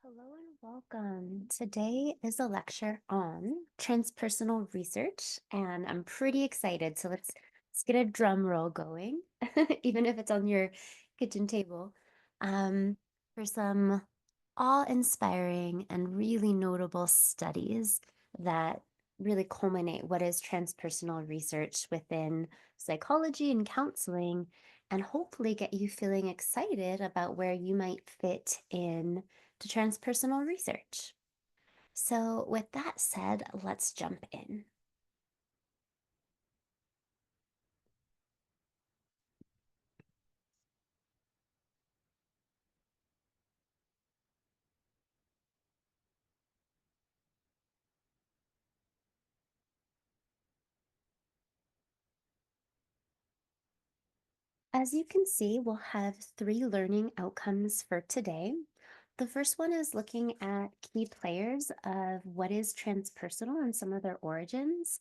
Hello and welcome. Today is a lecture on transpersonal research, and I'm pretty excited. So let's get a drum roll going, even if it's on your kitchen table, um, for some awe-inspiring and really notable studies that really culminate what is transpersonal research within psychology and counseling, and hopefully get you feeling excited about where you might fit in to transpersonal research. So, with that said, let's jump in. As you can see, we'll have three learning outcomes for today. The first one is looking at key players of what is transpersonal and some of their origins,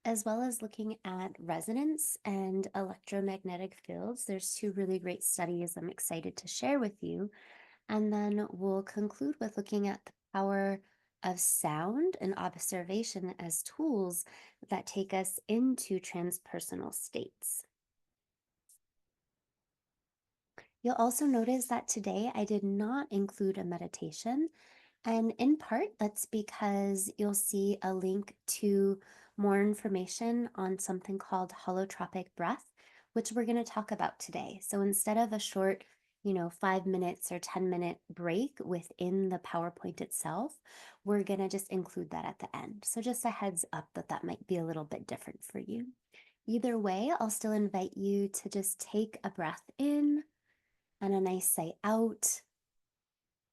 as well as looking at resonance and electromagnetic fields. There's two really great studies I'm excited to share with you. And then we'll conclude with looking at the power of sound and observation as tools that take us into transpersonal states. You'll also notice that today I did not include a meditation. And in part, that's because you'll see a link to more information on something called holotropic breath, which we're going to talk about today. So instead of a short, 5 minutes or 10-minute break within the PowerPoint itself, we're going to just include that at the end. So just a heads up that that might be a little bit different for you. Either way, I'll still invite you to just take a breath in and a nice sigh out.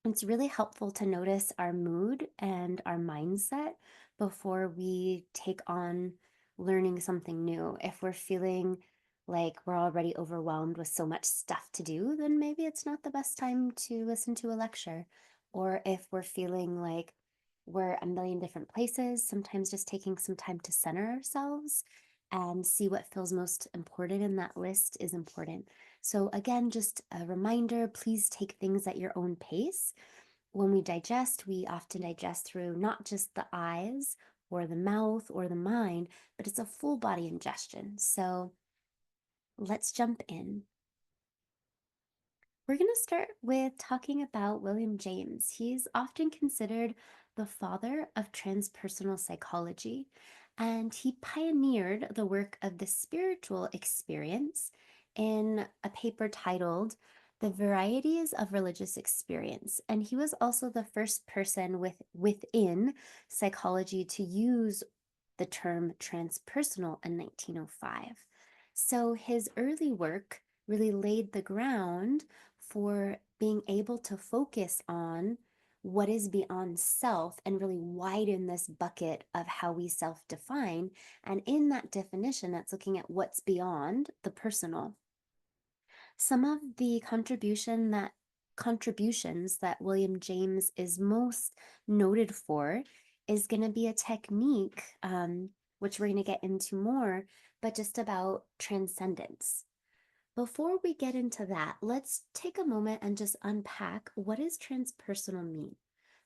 It's really helpful to notice our mood and our mindset before we take on learning something new. If we're feeling like we're already overwhelmed with so much stuff to do, then maybe it's not the best time to listen to a lecture. Or if we're feeling like we're a million different places, sometimes just taking some time to center ourselves and see what feels most important in that list is important. So, again, just a reminder, please take things at your own pace. When we digest, we often digest through not just the eyes or the mouth or the mind, but it's a full body ingestion. So, let's jump in. We're going to start with talking about William James. He's often considered the father of transpersonal psychology, and he pioneered the work of the spiritual experience in a paper titled The Varieties of Religious Experience. And he was also the first person within psychology to use the term transpersonal in 1905. So his early work really laid the ground for being able to focus on what is beyond self and really widen this bucket of how we self define. And in that definition, that's looking at what's beyond the personal. Some of the contributions that William James is most noted for is going to be a technique, which we're going to get into more, but just about transcendence. Before we get into that, let's take a moment and just unpack what does transpersonal mean.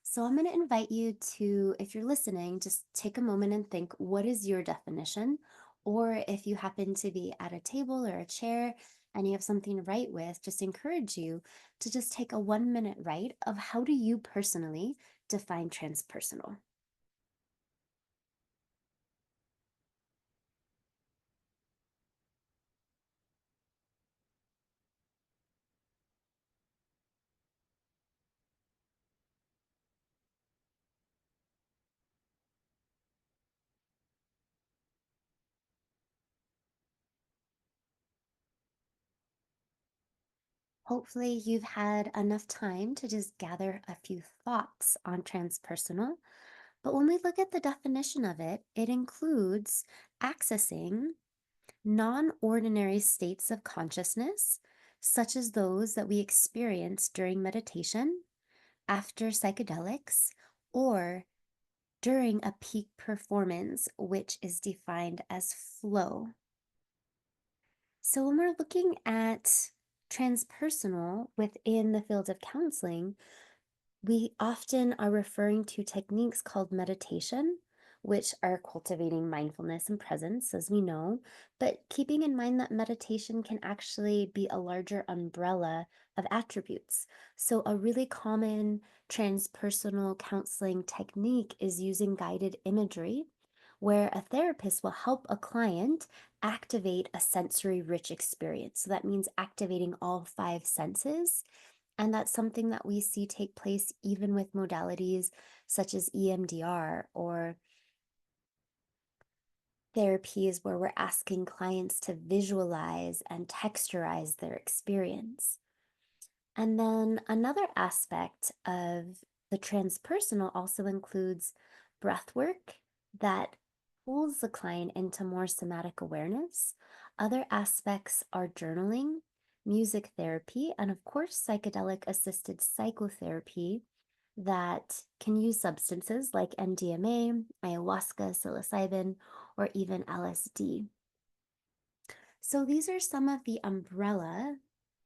So I'm going to invite you to, if you're listening, just take a moment and think, what is your definition? Or if you happen to be at a table or a chair and you have something to write with, just encourage you to just take a 1 minute write of how do you personally define transpersonal. Hopefully, you've had enough time to just gather a few thoughts on transpersonal. But when we look at the definition of it, it includes accessing non ordinary states of consciousness, such as those that we experience during meditation, after psychedelics, or during a peak performance, which is defined as flow. So when we're looking at transpersonal within the field of counseling, We often are referring to techniques called meditation, which are cultivating mindfulness and presence, as we know, but keeping in mind that meditation can actually be a larger umbrella of attributes. So, a really common transpersonal counseling technique is using guided imagery, where a therapist will help a client activate a sensory rich experience. So, that means activating all five senses, and that's something that we see take place even with modalities such as EMDR or therapies where we're asking clients to visualize and texturize their experience. And then another aspect of the transpersonal also includes breath work that pulls the client into more somatic awareness. Other aspects are journaling, music therapy, and of course, psychedelic assisted psychotherapy that can use substances like MDMA, ayahuasca, psilocybin, or even LSD. So these are some of the umbrella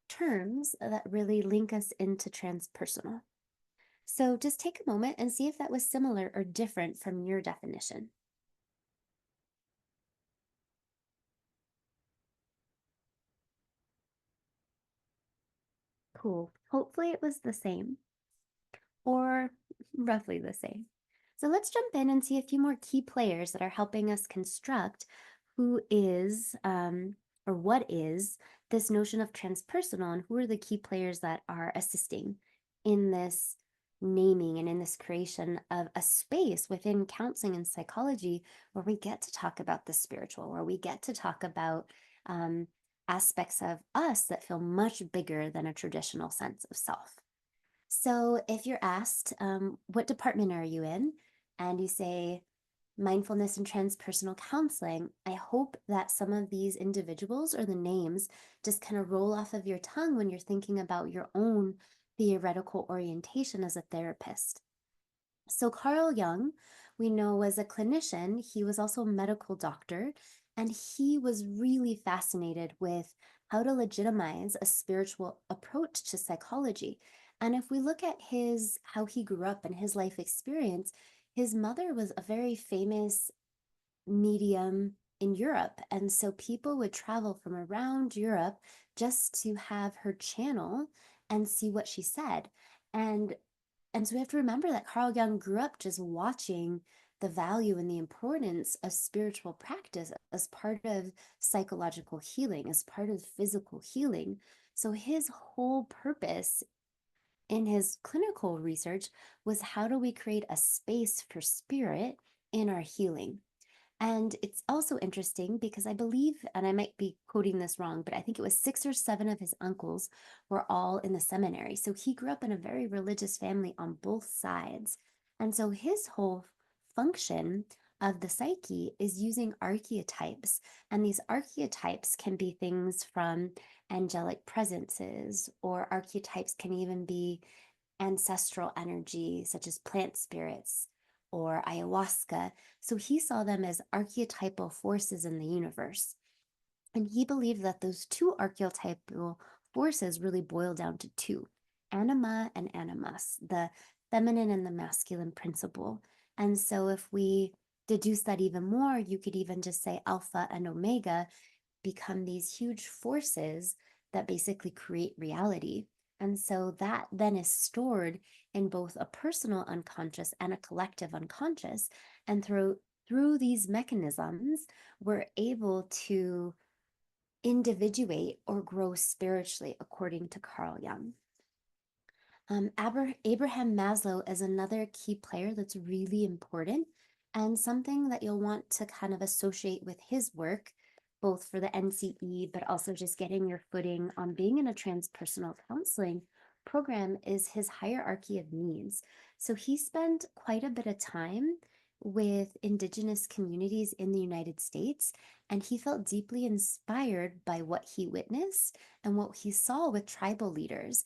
terms that really link us into transpersonal. So just take a moment and see if that was similar or different from your definition. Cool. Hopefully it was the same or roughly the same. So let's jump in and see a few more key players that are helping us construct who is or what is this notion of transpersonal, and who are the key players that are assisting in this naming and in this creation of a space within counseling and psychology where we get to talk about the spiritual, where we get to talk about um, aspects of us that feel much bigger than a traditional sense of self. So if you're asked, what department are you in? And you say mindfulness and transpersonal counseling, I hope that some of these individuals or the names just kind of roll off of your tongue when you're thinking about your own theoretical orientation as a therapist. So, Carl Jung, we know, was a clinician. He was also a medical doctor, and he was really fascinated with how to legitimize a spiritual approach to psychology. And if we look at his how he grew up and his life experience, his mother was a very famous medium in Europe. And so people would travel from around Europe just to have her channel and see what she said. And and so we have to remember that Carl Jung grew up just watching the value and the importance of spiritual practice as part of psychological healing, as part of physical healing. So his whole purpose in his clinical research was, how do we create a space for spirit in our healing? And it's also interesting because I believe, and I might be quoting this wrong, but I think it was six or seven of his uncles were all in the seminary. So he grew up in a very religious family on both sides. And so his whole function of the psyche is using archetypes. And these archetypes can be things from angelic presences, or archetypes can even be ancestral energy, such as plant spirits or ayahuasca. So he saw them as archetypal forces in the universe. And he believed that those two archetypal forces really boil down to two: anima and animus, the feminine and the masculine principle. And so if we deduce that even more, you could even just say alpha and omega become these huge forces that basically create reality. And so that then is stored in both a personal unconscious and a collective unconscious. And through these mechanisms, we're able to individuate or grow spiritually, according to Carl Jung. Abraham Maslow is another key player that's really important, and something that you'll want to kind of associate with his work, both for the NCE, but also just getting your footing on being in a transpersonal counseling program, is his hierarchy of needs. So he spent quite a bit of time with Indigenous communities in the United States, and he felt deeply inspired by what he witnessed and what he saw with tribal leaders.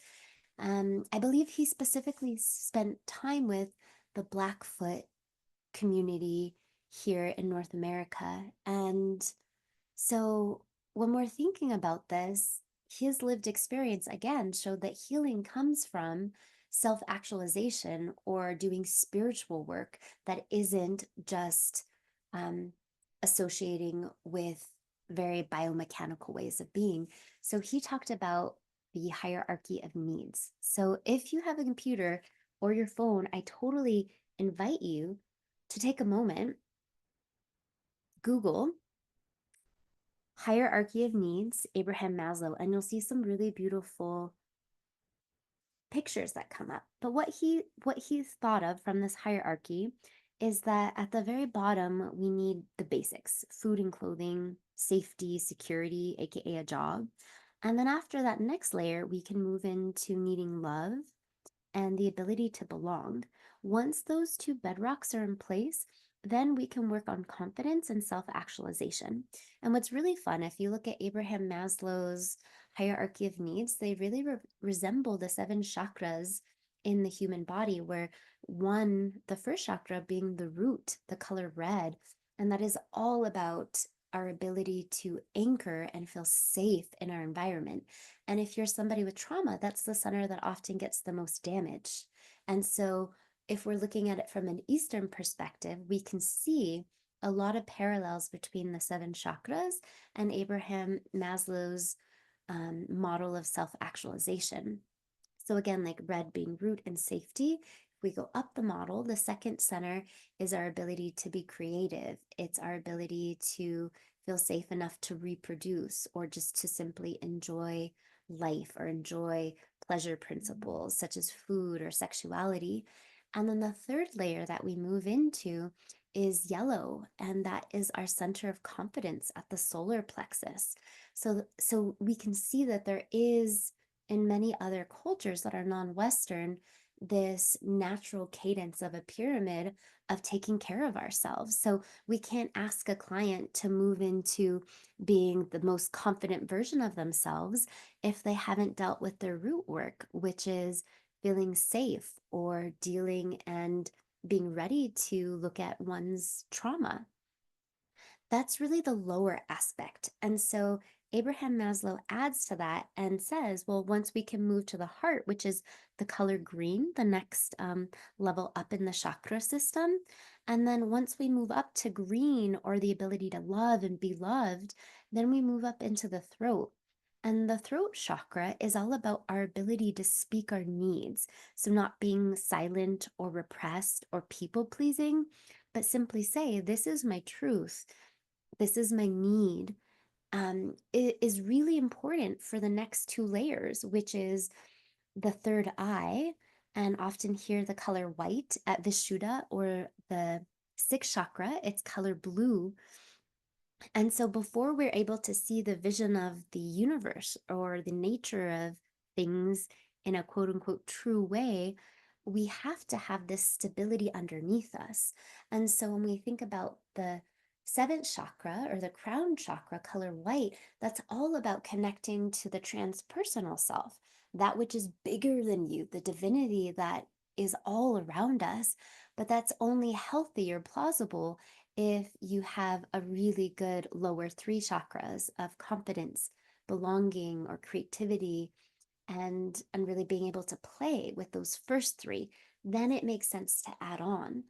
I believe he specifically spent time with the Blackfoot community here in North America. And so when we're thinking about this, his lived experience again showed that healing comes from self-actualization or doing spiritual work that isn't just um, associating with very biomechanical ways of being. So he talked about the hierarchy of needs. So if you have a computer or your phone, I totally invite you to take a moment, Google hierarchy of needs, Abraham Maslow, and you'll see some really beautiful pictures that come up. But what he's thought of from this hierarchy is that at the very bottom we need the basics: food and clothing, safety, security, aka a job. And then after that next layer, we can move into needing love and the ability to belong. Once those two bedrocks are in place, then we can work on confidence and self actualization. And what's really fun, if you look at Abraham Maslow's hierarchy of needs, they really resemble the seven chakras in the human body, where one, the first chakra being the root, the color red, and that is all about our ability to anchor and feel safe in our environment. And if you're somebody with trauma, that's the center that often gets the most damage. And so, if we're looking at it from an Eastern perspective, we can see a lot of parallels between the seven chakras and Abraham Maslow's model of self actualization. So again, like red being root and safety, if we go up the model, the second center is our ability to be creative. It's our ability to feel safe enough to reproduce or just to simply enjoy life or enjoy pleasure principles such as food or sexuality. And then the third layer that we move into is yellow, and that is our center of confidence at the solar plexus. So we can see that there is in many other cultures that are non-Western, this natural cadence of a pyramid of taking care of ourselves. So we can't ask a client to move into being the most confident version of themselves if they haven't dealt with their root work, which is feeling safe or dealing and being ready to look at one's trauma. That's really the lower aspect. And so Abraham Maslow adds to that and says, well, once we can move to the heart, which is the color green, the next level up in the chakra system. And then once we move up to green, or the ability to love and be loved, then we move up into the throat. And the throat chakra is all about our ability to speak our needs. So, not being silent or repressed or people pleasing, but simply say, this is my truth, this is my need, it is really important for the next two layers, which is the third eye, and often hear the color white at Vishuddha, or the sixth chakra, it's color blue. And so before we're able to see the vision of the universe or the nature of things in a quote unquote true way, we have to have this stability underneath us. And so when we think about the seventh chakra or the crown chakra, color white, that's all about connecting to the transpersonal self, that which is bigger than you, the divinity that is all around us. But that's only healthy or plausible if you have a really good lower three chakras of confidence, belonging, or creativity, and really being able to play with those first three, then it makes sense to add on.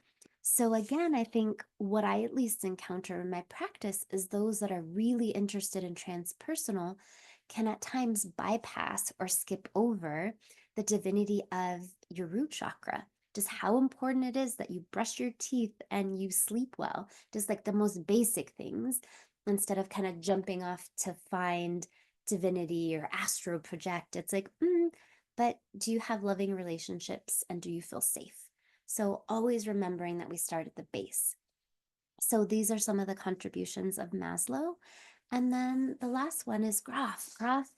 So again, I think what I at least encounter in my practice is those that are really interested in transpersonal can at times bypass or skip over the divinity of your root chakra. Just how important it is that you brush your teeth and you sleep well, just like the most basic things, instead of kind of jumping off to find divinity or astro project. It's like, but do you have loving relationships and do you feel safe? So always remembering that we start at the base. So these are some of the contributions of Maslow. And then the last one is Graf. Graf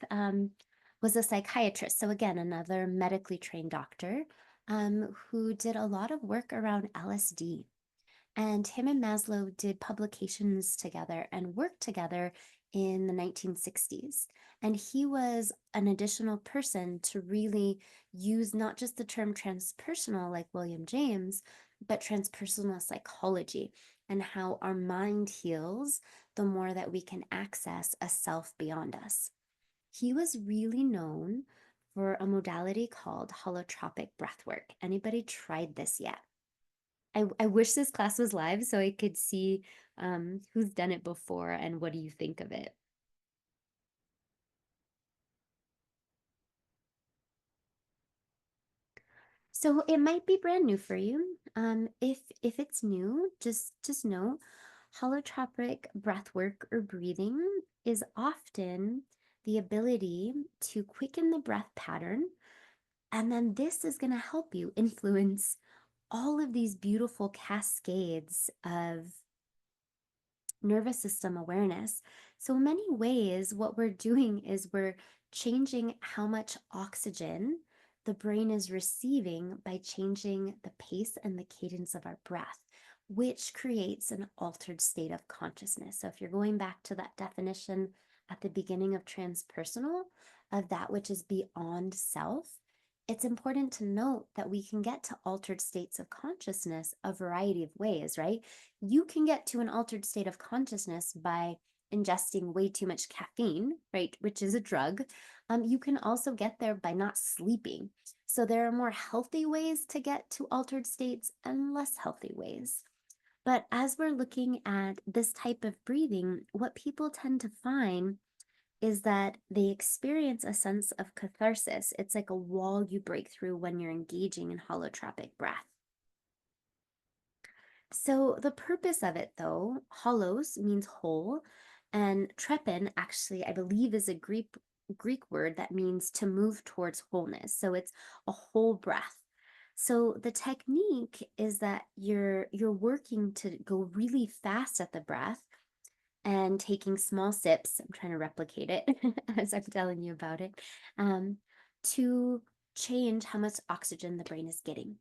was a psychiatrist. So again, another medically trained doctor who did a lot of work around LSD. And him and Maslow did publications together and worked together in the 1960s. And he was an additional person to really use not just the term transpersonal like William James, but transpersonal psychology, and how our mind heals the more that we can access a self beyond us. He was really known for a modality called holotropic breathwork. Anybody tried this yet? I wish this class was live so I could see who's done it before and what do you think of it? So it might be brand new for you. If it's new, just know holotropic breath work or breathing is often the ability to quicken the breath pattern, and then this is going to help you influence all of these beautiful cascades of nervous system awareness. So, in many ways, what we're doing is we're changing how much oxygen the brain is receiving by changing the pace and the cadence of our breath, which creates an altered state of consciousness. So, if you're going back to that definition at the beginning of transpersonal, of that which is beyond self, it's important to note that we can get to altered states of consciousness a variety of ways, right? You can get to an altered state of consciousness by ingesting way too much caffeine, right, which is a drug. You can also get there by not sleeping. So there are more healthy ways to get to altered states and less healthy ways. But as we're looking at this type of breathing, what people tend to find is that they experience a sense of catharsis. It's like a wall you break through when you're engaging in holotropic breath. So the purpose of it, though, holos means whole, and trepen actually, I believe, is a Greek word that means to move towards wholeness. So it's a whole breath. So the technique is that you're working to go really fast at the breath and taking small sips. I'm trying to replicate it as I'm telling you about it, um, to change how much oxygen the brain is getting.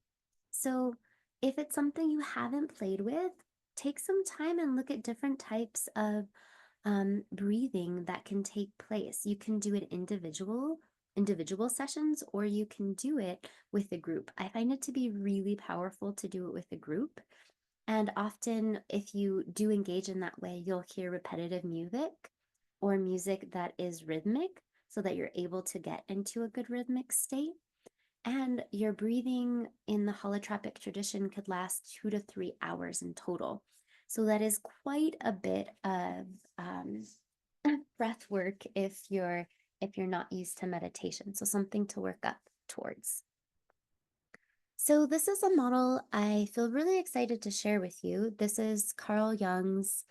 So if it's something you haven't played with, take some time and look at different types of breathing that can take place. You can do it individual sessions, or you can do it with a group. I find it to be really powerful to do it with a group. And often, if you do engage in that way, you'll hear repetitive music or music that is rhythmic so that you're able to get into a good rhythmic state. And your breathing in the holotropic tradition could last 2 to 3 hours in total. So that is quite a bit of breath work if you're not used to meditation. So something to work up towards. So this is a model I feel really excited to share with you. This is Carl Jung's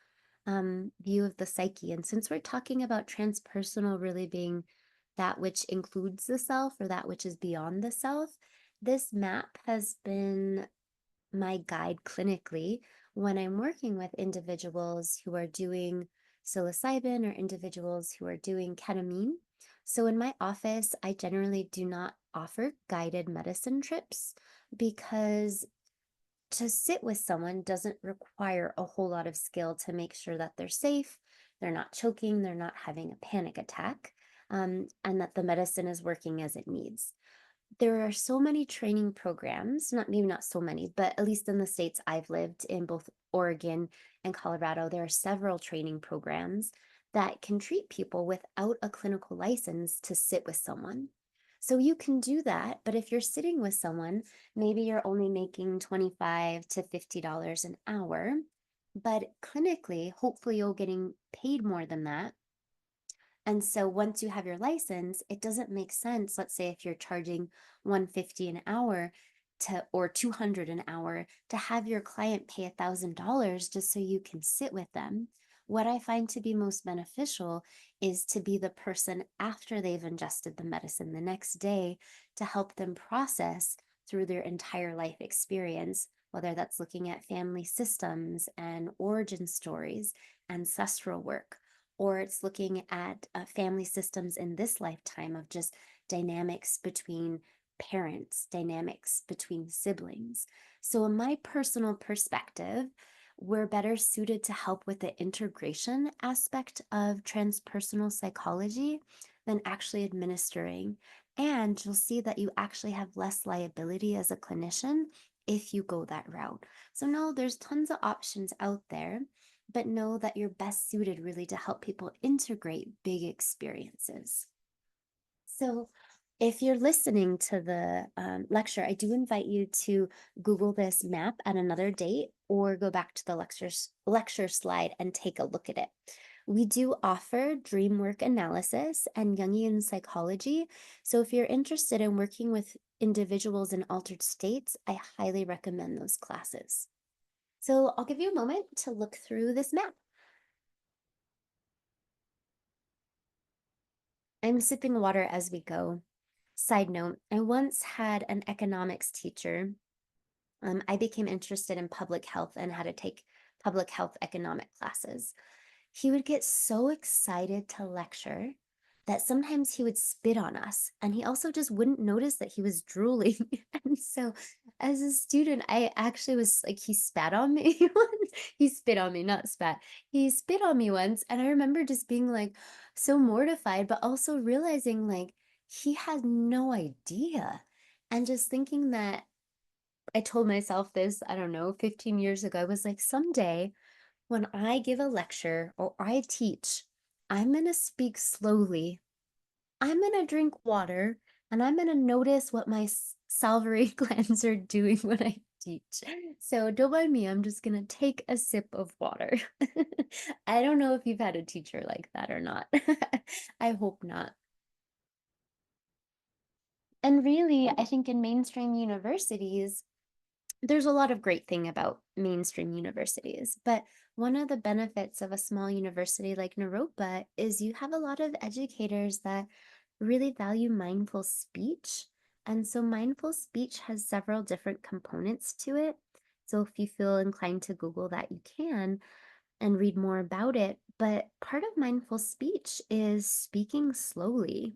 view of the psyche. And since we're talking about transpersonal really being that which includes the self or that which is beyond the self, this map has been my guide clinically when I'm working with individuals who are doing psilocybin or individuals who are doing ketamine. So in my office, I generally do not offer guided medicine trips because to sit with someone doesn't require a whole lot of skill to make sure that they're safe, they're not choking, they're not having a panic attack, and that the medicine is working as it needs. There are so many training programs, not maybe not so many, but at least in the states I've lived in, both Oregon and Colorado, there are several training programs that can treat people without a clinical license to sit with someone. So you can do that, but if you're sitting with someone, maybe you're only making $25 to $50 an hour, but clinically, hopefully you're getting paid more than that. And so once you have your license, it doesn't make sense. Let's say if you're charging 150 an hour to or 200 an hour to have your client pay $1,000 just so you can sit with them. What I find to be most beneficial is to be the person after they've ingested the medicine the next day to help them process through their entire life experience, whether that's looking at family systems and origin stories, ancestral work, or it's looking at family systems in this lifetime of just dynamics between parents, dynamics between siblings. So, in my personal perspective, we're better suited to help with the integration aspect of transpersonal psychology than actually administering. And you'll see that you actually have less liability as a clinician if you go that route. So, no, there's tons of options out there, but know that you're best suited really to help people integrate big experiences. So, If you're listening to the lecture, I do invite you to Google this map at another date or go back to the lecture slide and take a look at it. We do offer dream work analysis and Jungian psychology. So if you're interested in working with individuals in altered states, I highly recommend those classes. So I'll give you a moment to look through this map. I'm sipping water as we go. Side note, I once had an economics teacher. I became interested in public health and had to take public health economic classes. He would get so excited to lecture that sometimes he would spit on us, and he also just wouldn't notice that he was drooling. And so, as a student, I actually was like, he spat on me once. He spit on me, not spat. He spit on me once, and I remember just being like so mortified, but also realizing like he had no idea. And just thinking that I told myself this, I don't know, 15 years ago. I was like, someday when I give a lecture or I teach, I'm going to speak slowly. I'm going to drink water and I'm going to notice what my salivary glands are doing when I teach. So don't mind me, I'm just going to take a sip of water. I don't know if you've had a teacher like that or not. I hope not. And really, I think in mainstream universities, there's a lot of great thing about mainstream universities, but one of the benefits of a small university like Naropa is you have a lot of educators that really value mindful speech. And so mindful speech has several different components to it. So if you feel inclined to Google that, you can and read more about it. But part of mindful speech is speaking slowly.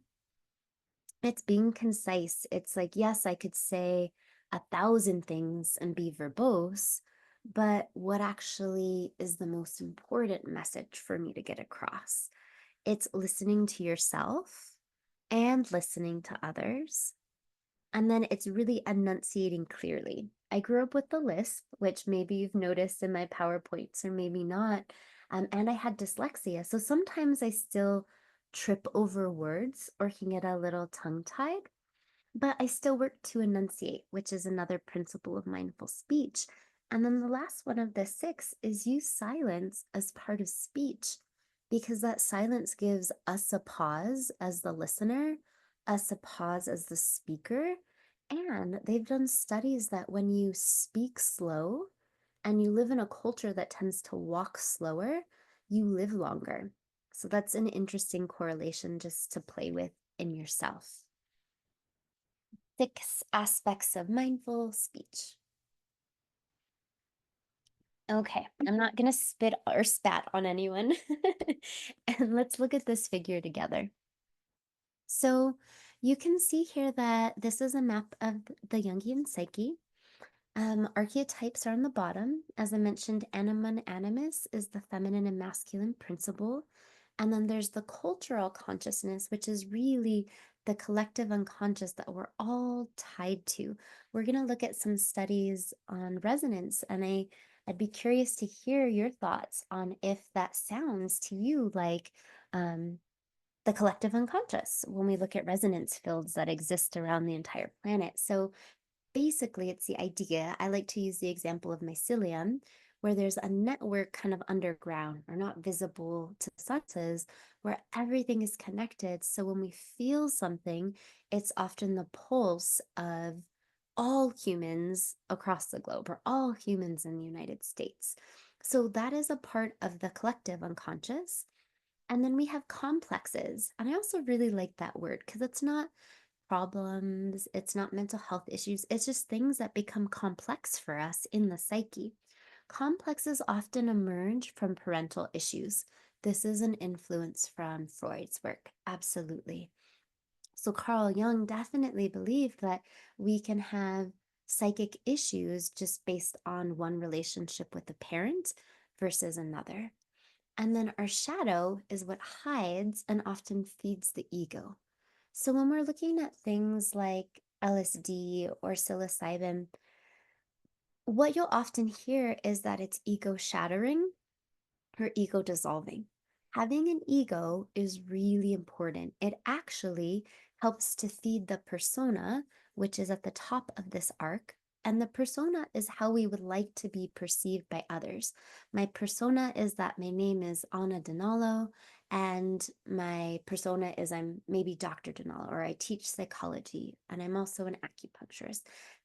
It's being concise. It's like, yes, I could say 1,000 things and be verbose, but what actually is the most important message for me to get across? It's listening to yourself and listening to others. And then it's really enunciating clearly. I grew up with the lisp, which maybe you've noticed in my PowerPoints or maybe not. And I had dyslexia. So sometimes I still trip over words or can get a little tongue tied, but I still work to enunciate, which is another principle of mindful speech. And then the last one of the six is use silence as part of speech, because that silence gives us a pause as the listener, us a pause as the speaker. And they've done studies that when you speak slow and you live in a culture that tends to walk slower, you live longer. So that's an interesting correlation just to play with in yourself. 6 aspects of mindful speech. Okay, I'm not gonna spit or spat on anyone. And let's look at this figure together. So you can see here that this is a map of the Jungian psyche. Archetypes are on the bottom. As I mentioned, anima and animus is the feminine and masculine principle. And then there's the cultural consciousness, which is really the collective unconscious that we're all tied to. We're going to look at some studies on resonance, and I'd be curious to hear your thoughts on if that sounds to you like the collective unconscious when we look at resonance fields that exist around the entire planet. So basically, it's the idea. I like to use the example of mycelium, where there's a network kind of underground or not visible to the senses, where everything is connected. So when we feel something, it's often the pulse of all humans across the globe or all humans in the United States. So that is a part of the collective unconscious. And then we have complexes. And I also really like that word because it's not problems, it's not mental health issues, it's just things that become complex for us in the psyche. Complexes often emerge from parental issues. This is an influence from Freud's work, absolutely. So Carl Jung definitely believed that we can have psychic issues just based on one relationship with a parent versus another. And then our shadow is what hides and often feeds the ego. So when we're looking at things like LSD or psilocybin, what you'll often hear is that it's ego shattering or ego dissolving. Having an ego is really important. It actually helps to feed the persona, which is at the top of this arc. And the persona is how we would like to be perceived by others. My persona is that my name is Anna Denalo, and my persona is I'm maybe Dr. Denalo, or I teach psychology, and I'm also an acupuncturist.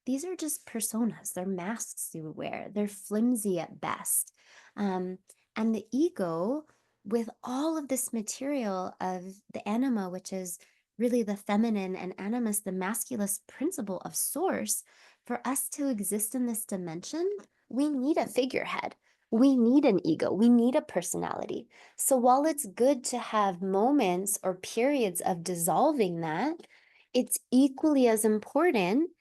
These are just personas, they're masks you wear, they're flimsy at best. Um, and the ego, with all of this material of the anima, which is really the feminine, and animus, the masculine principle of source, for us to exist in this dimension, we need a figurehead. We need an ego. We need a personality. So while it's good to have moments or periods of dissolving that, it's equally as important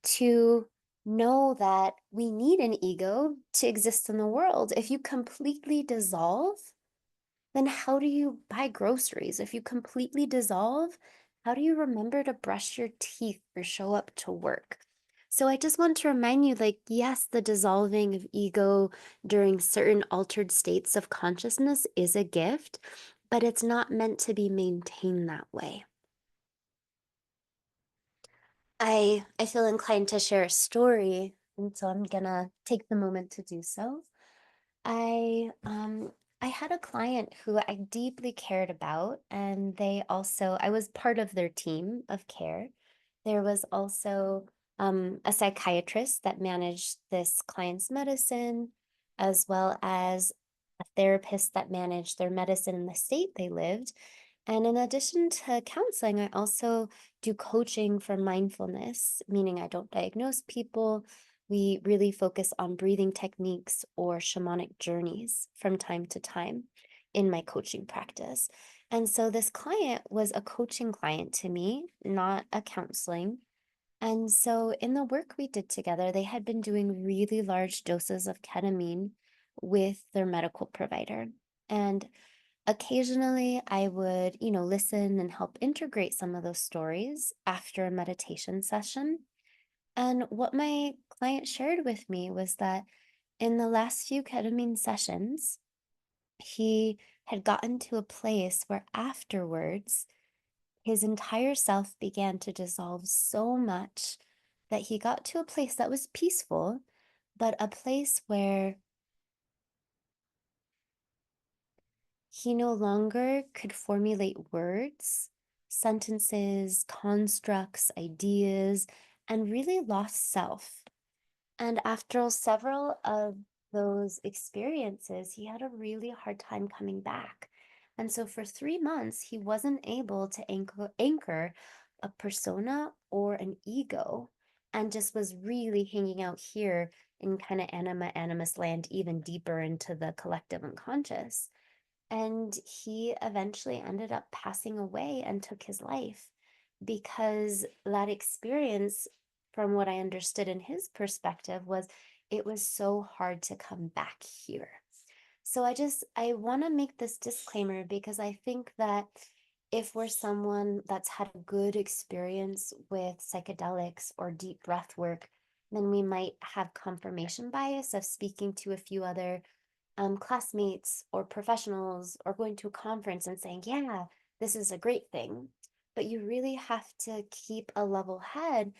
to know that we need an ego to exist in the world. If you completely dissolve, then how do you buy groceries? If you completely dissolve, how do you remember to brush your teeth or show up to work? So I just want to remind you, like, yes, the dissolving of ego during certain altered states of consciousness is a gift, but it's not meant to be maintained that way. I feel inclined to share a story, and so I'm gonna take the moment to do so. I um I had a client who I deeply cared about, and I was part of their team of care. There was also a psychiatrist that managed this client's medicine, as well as a therapist that managed their medicine in the state they lived. And in addition to counseling, I also do coaching for mindfulness, meaning I don't diagnose people. We really focus on breathing techniques or shamanic journeys from time to time in my coaching practice. And so this client was a coaching client to me, not a counseling. And so in the work we did together, they had been doing really large doses of ketamine with their medical provider. And occasionally I would, listen and help integrate some of those stories after a meditation session. And what my client shared with me was that in the last few ketamine sessions, he had gotten to a place where afterwards, his entire self began to dissolve so much that he got to a place that was peaceful, but a place where he no longer could formulate words, sentences, constructs, ideas, and really lost self. And after several of those experiences, he had a really hard time coming back. And so for 3 months, he wasn't able to anchor a persona or an ego, and just was really hanging out here in kind of animus land, even deeper into the collective unconscious. And he eventually ended up passing away and took his life because that experience, from what I understood in his perspective, was it was so hard to come back here. So I want to make this disclaimer because I think that if we're someone that's had a good experience with psychedelics or deep breath work, then we might have confirmation bias of speaking to a few other classmates or professionals, or going to a conference and saying, yeah, this is a great thing. But you really have to keep a level head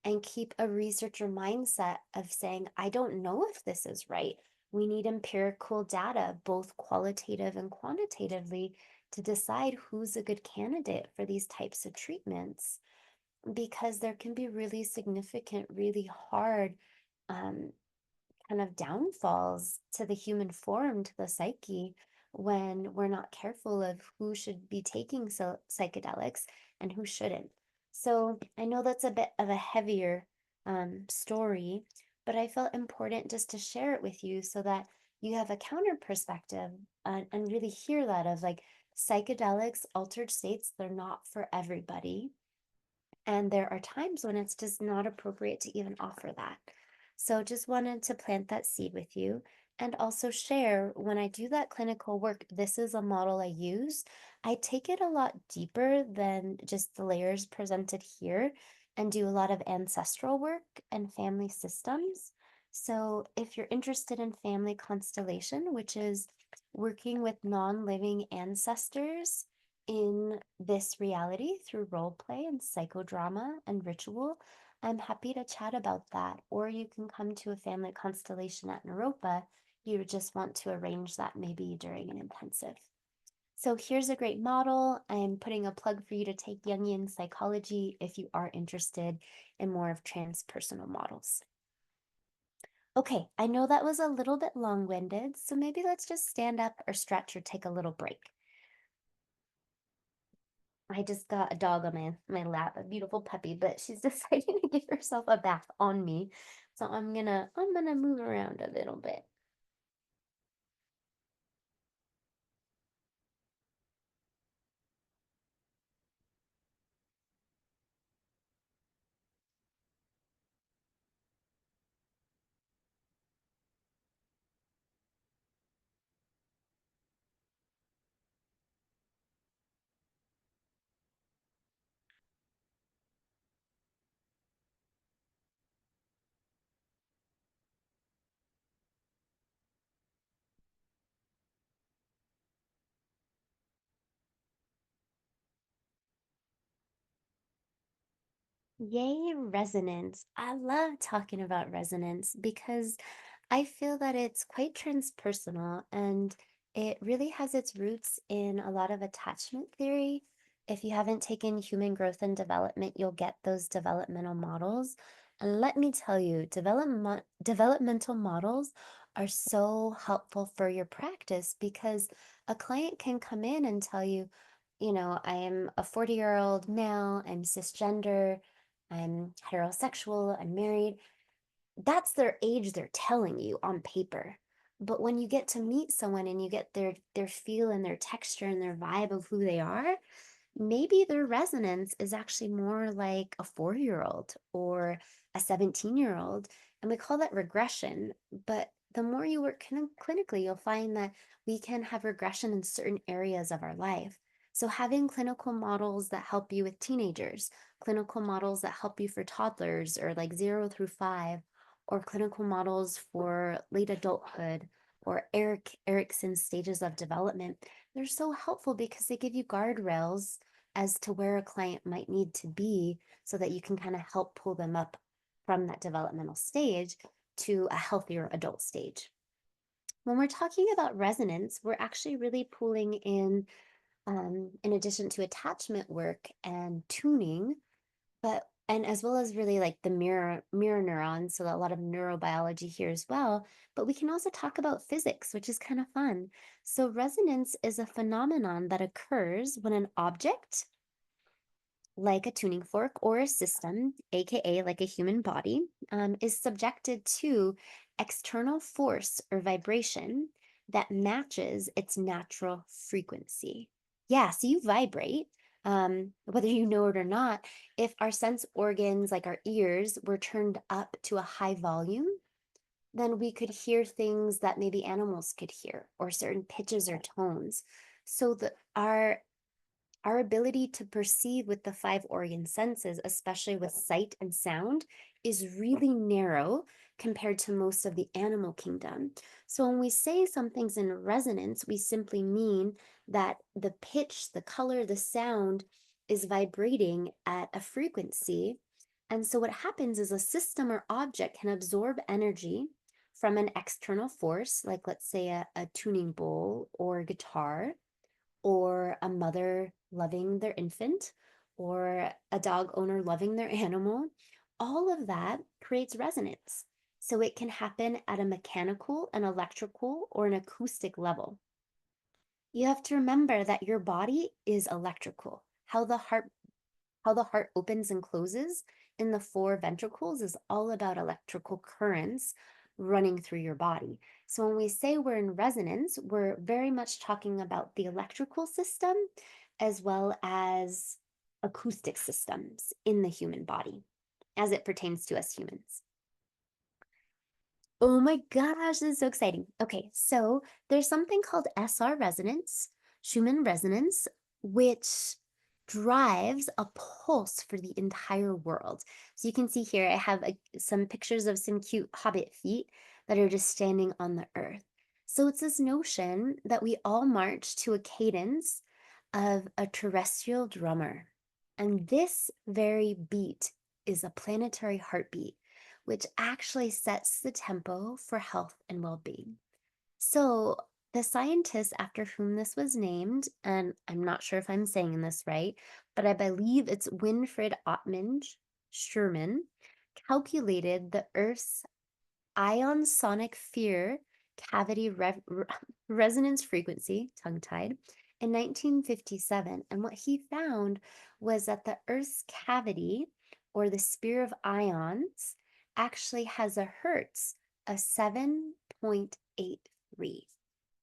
and keep a researcher mindset of saying, I don't know if this is right. We need empirical data, both qualitative and quantitatively, to decide who's a good candidate for these types of treatments, because there can be really significant, really hard um, kind of downfalls to the human form, to the psyche, when we're not careful of who should be taking psychedelics and who shouldn't. So I know that's a bit of a heavier story, but I felt important just to share it with you so that you have a counter perspective, and really hear that of like psychedelics, altered states, they're not for everybody. And there are times when it's just not appropriate to even offer that. So just wanted to plant that seed with you, and also share when I do that clinical work, this is a model I use. I take it a lot deeper than just the layers presented here, and do a lot of ancestral work and family systems. So if you're interested in family constellation, which is working with non-living ancestors in this reality through role play and psychodrama and ritual, I'm happy to chat about that. Or you can come to a family constellation at Naropa. You just want to arrange that maybe during an intensive. So here's a great model. I'm putting a plug for you to take Jungian psychology if you are interested in more of transpersonal models. Okay, I know that was a little bit long-winded, so maybe let's just stand up or stretch or take a little break. I just got a dog on my lap, a beautiful puppy, but she's deciding to give herself a bath on me. So I'm gonna move around a little bit. Yay, resonance. I love talking about resonance because I feel that it's quite transpersonal and it really has its roots in a lot of attachment theory. If you haven't taken human growth and development, you'll get those developmental models. And let me tell you, developmental models are so helpful for your practice because a client can come in and tell you, I am a 40-year-old male, I'm cisgender, I'm heterosexual, I'm married. That's their age they're telling you on paper. But when you get to meet someone and you get their feel and their texture and their vibe of who they are, maybe their resonance is actually more like a 4-year-old or a 17-year-old. And we call that regression. But the more you work clinically, you'll find that we can have regression in certain areas of our life. So, having clinical models that help you with teenagers, clinical models that help you for toddlers or like 0 through 5, or clinical models for late adulthood or Erickson's stages of development, they're so helpful because they give you guardrails as to where a client might need to be so that you can kind of help pull them up from that developmental stage to a healthier adult stage. When we're talking about resonance, we're actually really pulling in addition to attachment work and tuning, but and as well as really like the mirror neurons, so a lot of neurobiology here as well. But we can also talk about physics, which is kind of fun. So resonance is a phenomenon that occurs when an object, like a tuning fork or a system, aka like a human body, is subjected to external force or vibration that matches its natural frequency. Yeah, so you vibrate, whether you know it or not. If our sense organs, like our ears, were turned up to a high volume, then we could hear things that maybe animals could hear, or certain pitches or tones. So our ability to perceive with the five organ senses, especially with sight and sound, is really narrow compared to most of the animal kingdom. So when we say something's in resonance, we simply mean that the pitch, the color, the sound is vibrating at a frequency. And so what happens is a system or object can absorb energy from an external force, like let's say a tuning bowl or guitar, or a mother loving their infant, or a dog owner loving their animal, all of that creates resonance. So it can happen at a mechanical, an electrical, or an acoustic level. You have to remember that your body is electrical. How the heart opens and closes in the four ventricles is all about electrical currents running through your body. So when we say we're in resonance, we're very much talking about the electrical system as well as acoustic systems in the human body as it pertains to us humans. Oh my gosh, this is so exciting. Okay, so there's something called SR resonance, Schumann resonance, which drives a pulse for the entire world. So you can see here, I have some pictures of some cute hobbit feet that are just standing on the earth. So it's this notion that we all march to a cadence of a terrestrial drummer. And this very beat is a planetary heartbeat, which actually sets the tempo for health and well being. So, the scientist after whom this was named, and I'm not sure if I'm saying this right, but I believe it's Winfried Ottman Schumann, calculated the Earth's ion sonic fear cavity resonance frequency, tongue tied, in 1957. And what he found was that the Earth's cavity, or the sphere of ions, actually has a hertz of 7.83.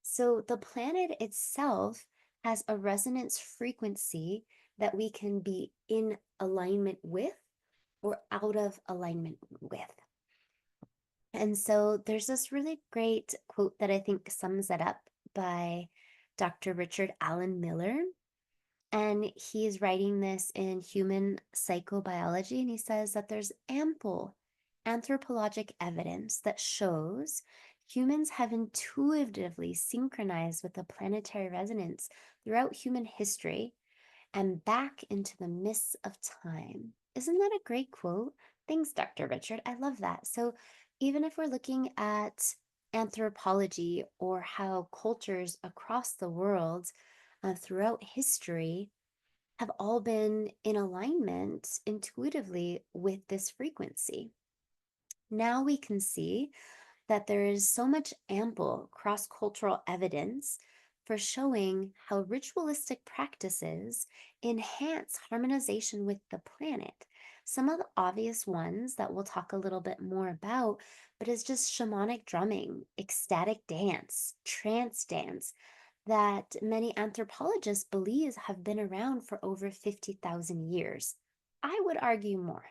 So the planet itself has a resonance frequency that we can be in alignment with or out of alignment with. And so there's this really great quote that I think sums it up by Dr. Richard Allen Miller. And he's writing this in Human Psychobiology. And he says that there's ample anthropologic evidence that shows humans have intuitively synchronized with the planetary resonance throughout human history and back into the mists of time. Isn't that a great quote? Thanks, Dr. Richard. I love that. So, even if we're looking at anthropology or how cultures across the world throughout history have all been in alignment intuitively with this frequency, now we can see that there is so much ample cross cultural evidence for showing how ritualistic practices enhance harmonization with the planet. Some of the obvious ones that we'll talk a little bit more about, but is just shamanic drumming, ecstatic dance, trance dance, that many anthropologists believe have been around for over 50,000 years. I would argue more.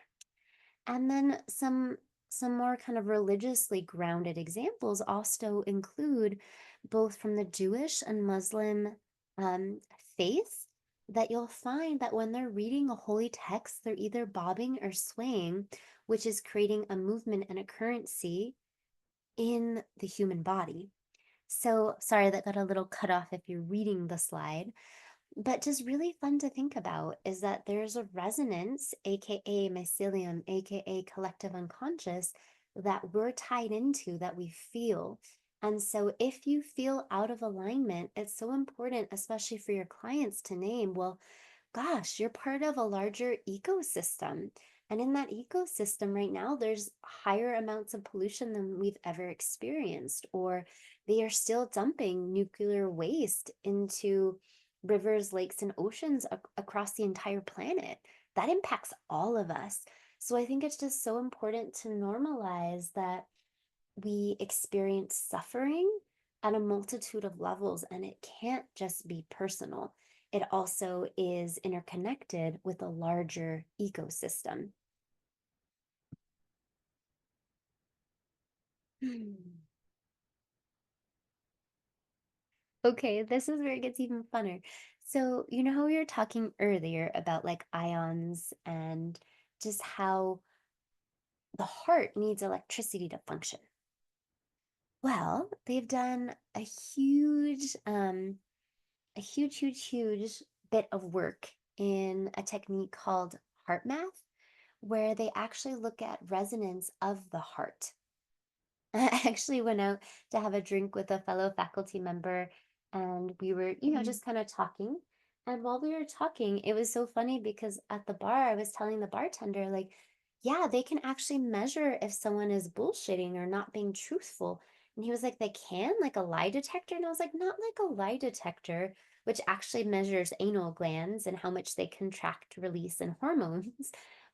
And then some more kind of religiously grounded examples also include both from the Jewish and Muslim um, faiths, that you'll find that when they're reading a holy text, they're either bobbing or swaying, which is creating a movement and a currency in the human body. So sorry that got a little cut off if you're reading the slide, but just really fun to think about is that there's a resonance, aka mycelium, aka collective unconscious, that we're tied into, that we feel. And so if you feel out of alignment, it's so important, especially for your clients, to name, well, gosh, you're part of a larger ecosystem. And in that ecosystem right now, there's higher amounts of pollution than we've ever experienced, or they are still dumping nuclear waste into rivers, lakes, and oceans across the entire planet. That impacts all of us. So I think it's just so important to normalize that we experience suffering at a multitude of levels, and it can't just be personal. It also is interconnected with a larger ecosystem. Okay, this is where it gets even funner. So, you know how we were talking earlier about like ions and just how the heart needs electricity to function? Well, they've done a huge bit of work in a technique called heart math, where they actually look at resonance of the heart. I actually went out to have a drink with a fellow faculty member, and we were, just kind of talking. And while we were talking, it was so funny because at the bar, I was telling the bartender, like, yeah, they can actually measure if someone is bullshitting or not being truthful. And he was like, they can, like a lie detector? And I was like, not like a lie detector, which actually measures anal glands and how much they contract, release, and hormones.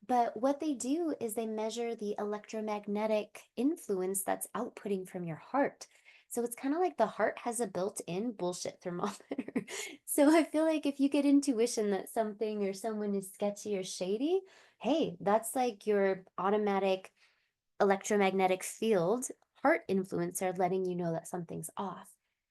But what they do is they measure the electromagnetic influence that's outputting from your heart. So it's kind of like the heart has a built-in bullshit thermometer. So I feel like if you get intuition that something or someone is sketchy or shady, hey, that's like your automatic electromagnetic field heart influencer letting you know that something's off.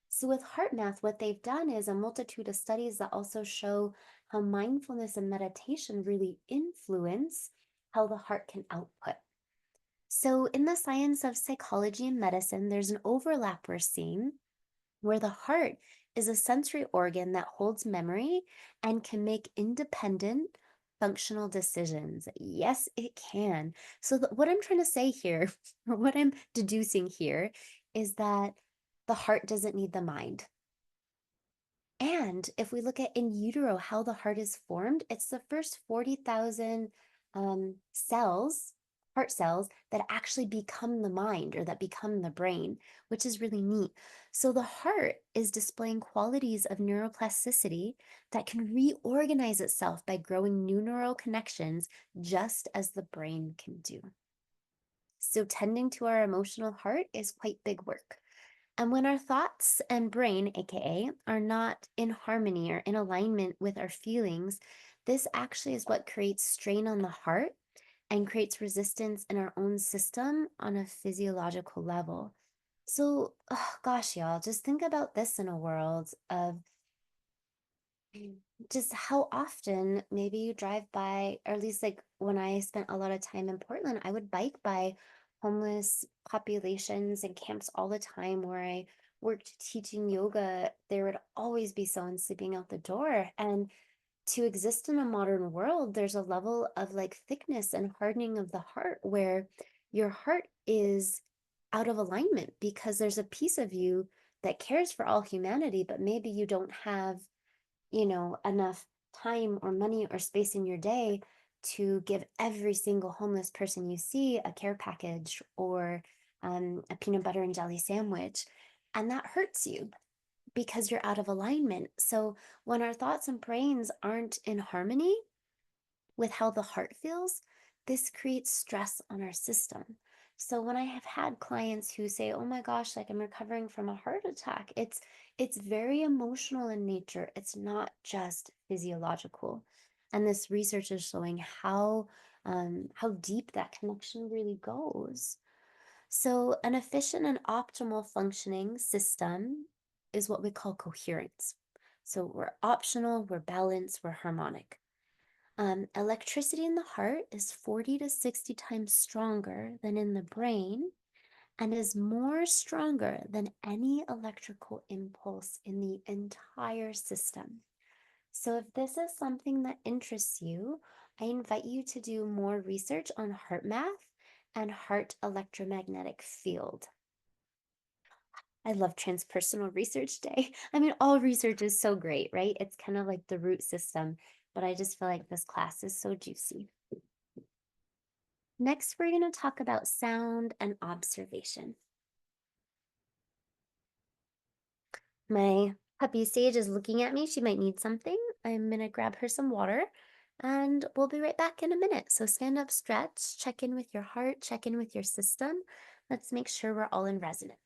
So, with heart math, what they've done is a multitude of studies that also show how mindfulness and meditation really influence how the heart can output. So, in the science of psychology and medicine, there's an overlap we're seeing where the heart is a sensory organ that holds memory and can make independent functional decisions. Yes, it can. So, what I'm trying to say here, or what I'm deducing here, is that the heart doesn't need the mind. And if we look at in utero, how the heart is formed, it's the first 40,000 cells, heart cells, that actually become the mind or that become the brain, which is really neat. So the heart is displaying qualities of neuroplasticity that can reorganize itself by growing new neural connections, just as the brain can do. So tending to our emotional heart is quite big work. And when our thoughts and brain, AKA, are not in harmony or in alignment with our feelings, this actually is what creates strain on the heart and creates resistance in our own system on a physiological level. So, oh gosh, y'all, just think about this in a world of just how often maybe you drive by, or at least like when I spent a lot of time in Portland, I would bike by homeless populations and camps all the time where I worked teaching yoga. There would always be someone sleeping out the door. And to exist in a modern world, there's a level of like thickness and hardening of the heart where your heart is out of alignment because there's a piece of you that cares for all humanity, but maybe you don't have enough time or money or space in your day to give every single homeless person you see a care package or a peanut butter and jelly sandwich. And that hurts you because you're out of alignment. So when our thoughts and brains aren't in harmony with how the heart feels, this creates stress on our system. So when I have had clients who say, "Oh my gosh, like I'm recovering from a heart attack," it's very emotional in nature. It's not just physiological. And this research is showing how deep that connection really goes. So an efficient and optimal functioning system is what we call coherence. So we're optional, we're balanced, we're harmonic. Electricity in the heart is 40 to 60 times stronger than in the brain and is more stronger than any electrical impulse in the entire system. So, if this is something that interests you, I invite you to do more research on heart math and heart electromagnetic field. I love Transpersonal Research Day. I mean, all research is so great, right? It's kind of like the root system, but I just feel like this class is so juicy. Next, we're going to talk about sound and observation. My puppy Sage is looking at me. She might need something. I'm going to grab her some water and we'll be right back in a minute. So stand up, stretch, check in with your heart, check in with your system. Let's make sure we're all in resonance.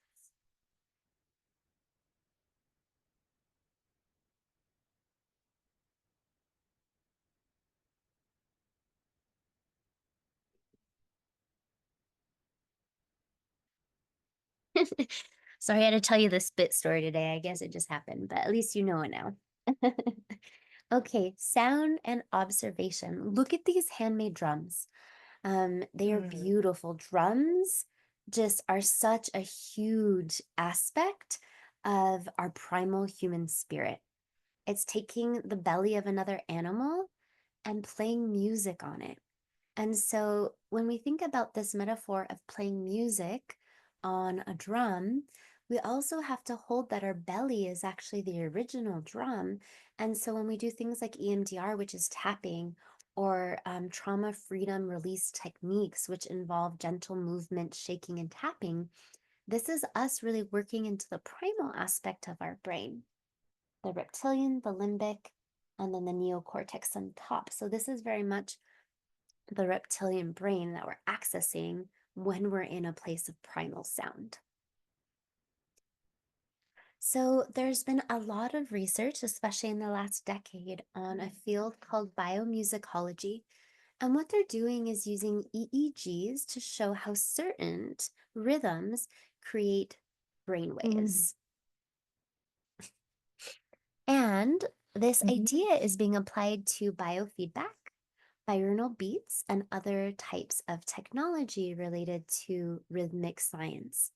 Sorry, I had to tell you the spit story today. I guess it just happened, but at least you know it now. Okay, sound and observation. Look at these handmade drums. They are beautiful. Drums just are such a huge aspect of our primal human spirit. It's taking the belly of another animal and playing music on it. And so when we think about this metaphor of playing music on a drum, we also have to hold that our belly is actually the original drum. And so when we do things like EMDR, which is tapping, or trauma freedom release techniques, which involve gentle movement, shaking, and tapping, this is us really working into the primal aspect of our brain, the reptilian, the limbic, and then the neocortex on top. So this is very much the reptilian brain that we're accessing when we're in a place of primal sound. So there's been a lot of research, especially in the last decade, on a field called biomusicology. And what they're doing is using EEGs to show how certain rhythms create brainwaves. And this idea is being applied to biofeedback, binaural beats, and other types of technology related to rhythmic science.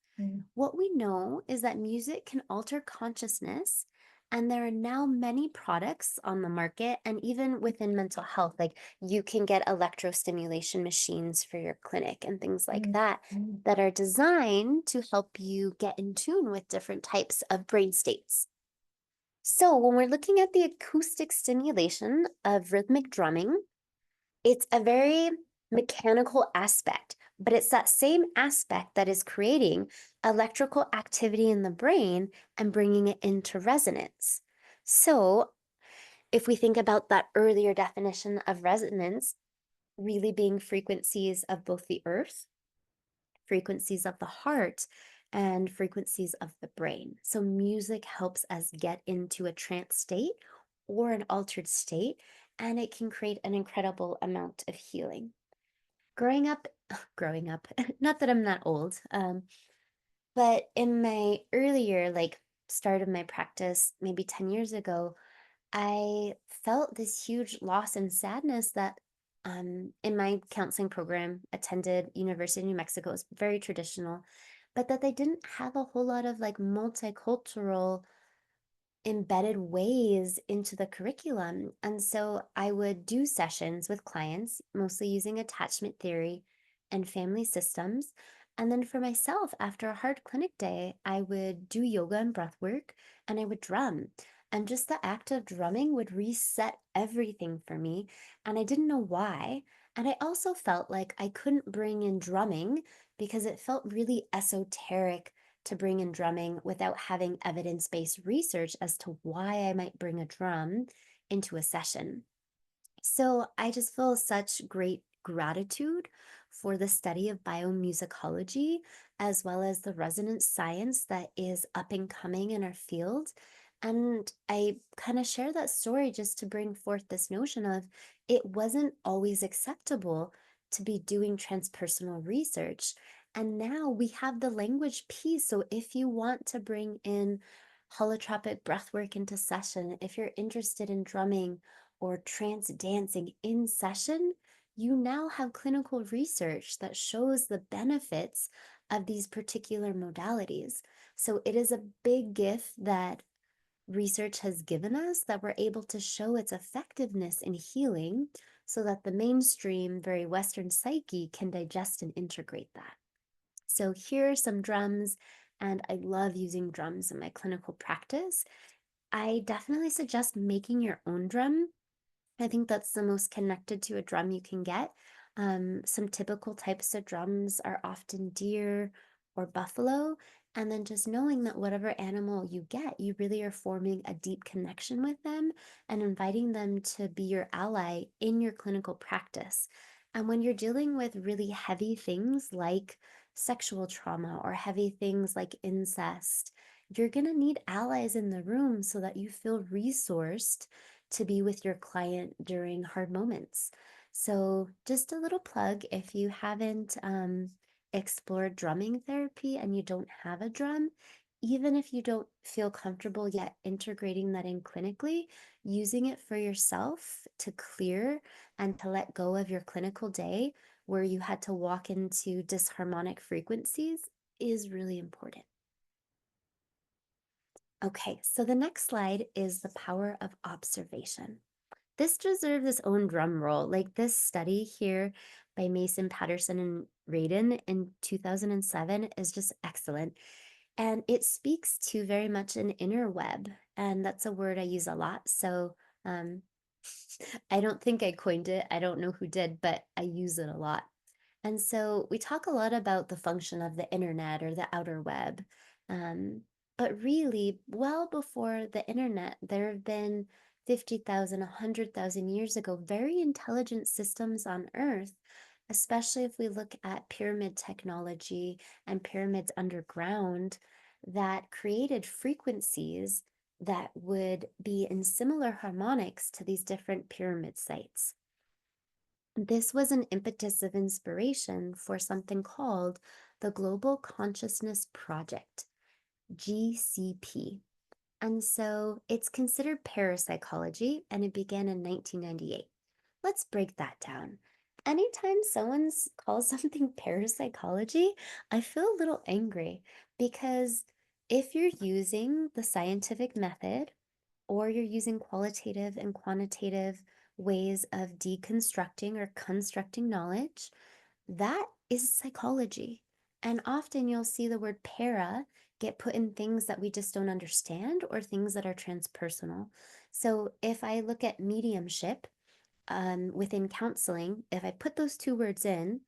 What we know is that music can alter consciousness And there are now many products on the market, and even within mental health, like you can get electrostimulation machines for your clinic and things like that, that are designed to help you get in tune with different types of brain states. So, when we're looking at the acoustic stimulation of rhythmic drumming, it's a very mechanical aspect, but it's that same aspect that is creating electrical activity in the brain and bringing it into resonance. So, if we think about that earlier definition of resonance really being frequencies of both the earth, frequencies of the heart, and frequencies of the brain. So, music helps us get into a trance state or an altered state, and it can create an incredible amount of healing. Growing up, not that I'm that old, but in my earlier, like, start of my practice, maybe 10 years ago, I felt this huge loss and sadness that in my counseling program, attended University of New Mexico, it's very traditional, but that they didn't have a whole lot of like multicultural embedded ways into the curriculum. And so I would do sessions with clients, mostly using attachment theory and family systems. And then for myself, after a hard clinic day, I would do yoga and breath work and I would drum. And just the act of drumming would reset everything for me. And I didn't know why. And I also felt like I couldn't bring in drumming because it felt really esoteric to bring in drumming without having evidence based research as to why I might bring a drum into a session. So I just feel such great gratitude for the study of biomusicology, as well as the resonance science that is up and coming in our field. And I kind of share that story just to bring forth this notion of it wasn't always acceptable to be doing transpersonal research. And now we have the language piece. So if you want to bring in holotropic breathwork into session, if you're interested in drumming, or trance dancing in session, you now have clinical research that shows the benefits of these particular modalities. So it is a big gift that research has given us that we're able to show its effectiveness in healing so that the mainstream, very Western psyche can digest and integrate that. So here are some drums, and I love using drums in my clinical practice. I definitely suggest making your own drum. I think that's the most connected to a drum you can get. Some typical types of drums are often deer or buffalo. And then just knowing that whatever animal you get, you really are forming a deep connection with them and inviting them to be your ally in your clinical practice. And when you're dealing with really heavy things like sexual trauma or heavy things like incest, you're going to need allies in the room so that you feel resourced to be with your client during hard moments. So, just a little plug if you haven't explored drumming therapy and you don't have a drum, even if you don't feel comfortable yet integrating that in clinically, using it for yourself to clear and to let go of your clinical day where you had to walk into disharmonic frequencies is really important. Okay, so the next slide is the power of observation. This deserves its own drum roll. Like this study here by Mason, Patterson, and Radin in 2007 is just excellent. And it speaks to very much an inner web. And that's a word I use a lot. So um, I don't think I coined it. I don't know who did, but I use it a lot. And so we talk a lot about the function of the internet or the outer web. Um, but really, well before the internet, there have been 50,000, 100,000 years ago, very intelligent systems on Earth, especially if we look at pyramid technology and pyramids underground that created frequencies that would be in similar harmonics to these different pyramid sites. This was an impetus of inspiration for something called the Global Consciousness Project, GCP. And so it's considered parapsychology and it began in 1998. Let's break that down. Anytime someone calls something parapsychology, I feel a little angry because if you're using the scientific method or you're using qualitative and quantitative ways of deconstructing or constructing knowledge, that is psychology. And often you'll see the word para get put in things that we just don't understand or things that are transpersonal. So if I look at mediumship within counseling, if I put those two words in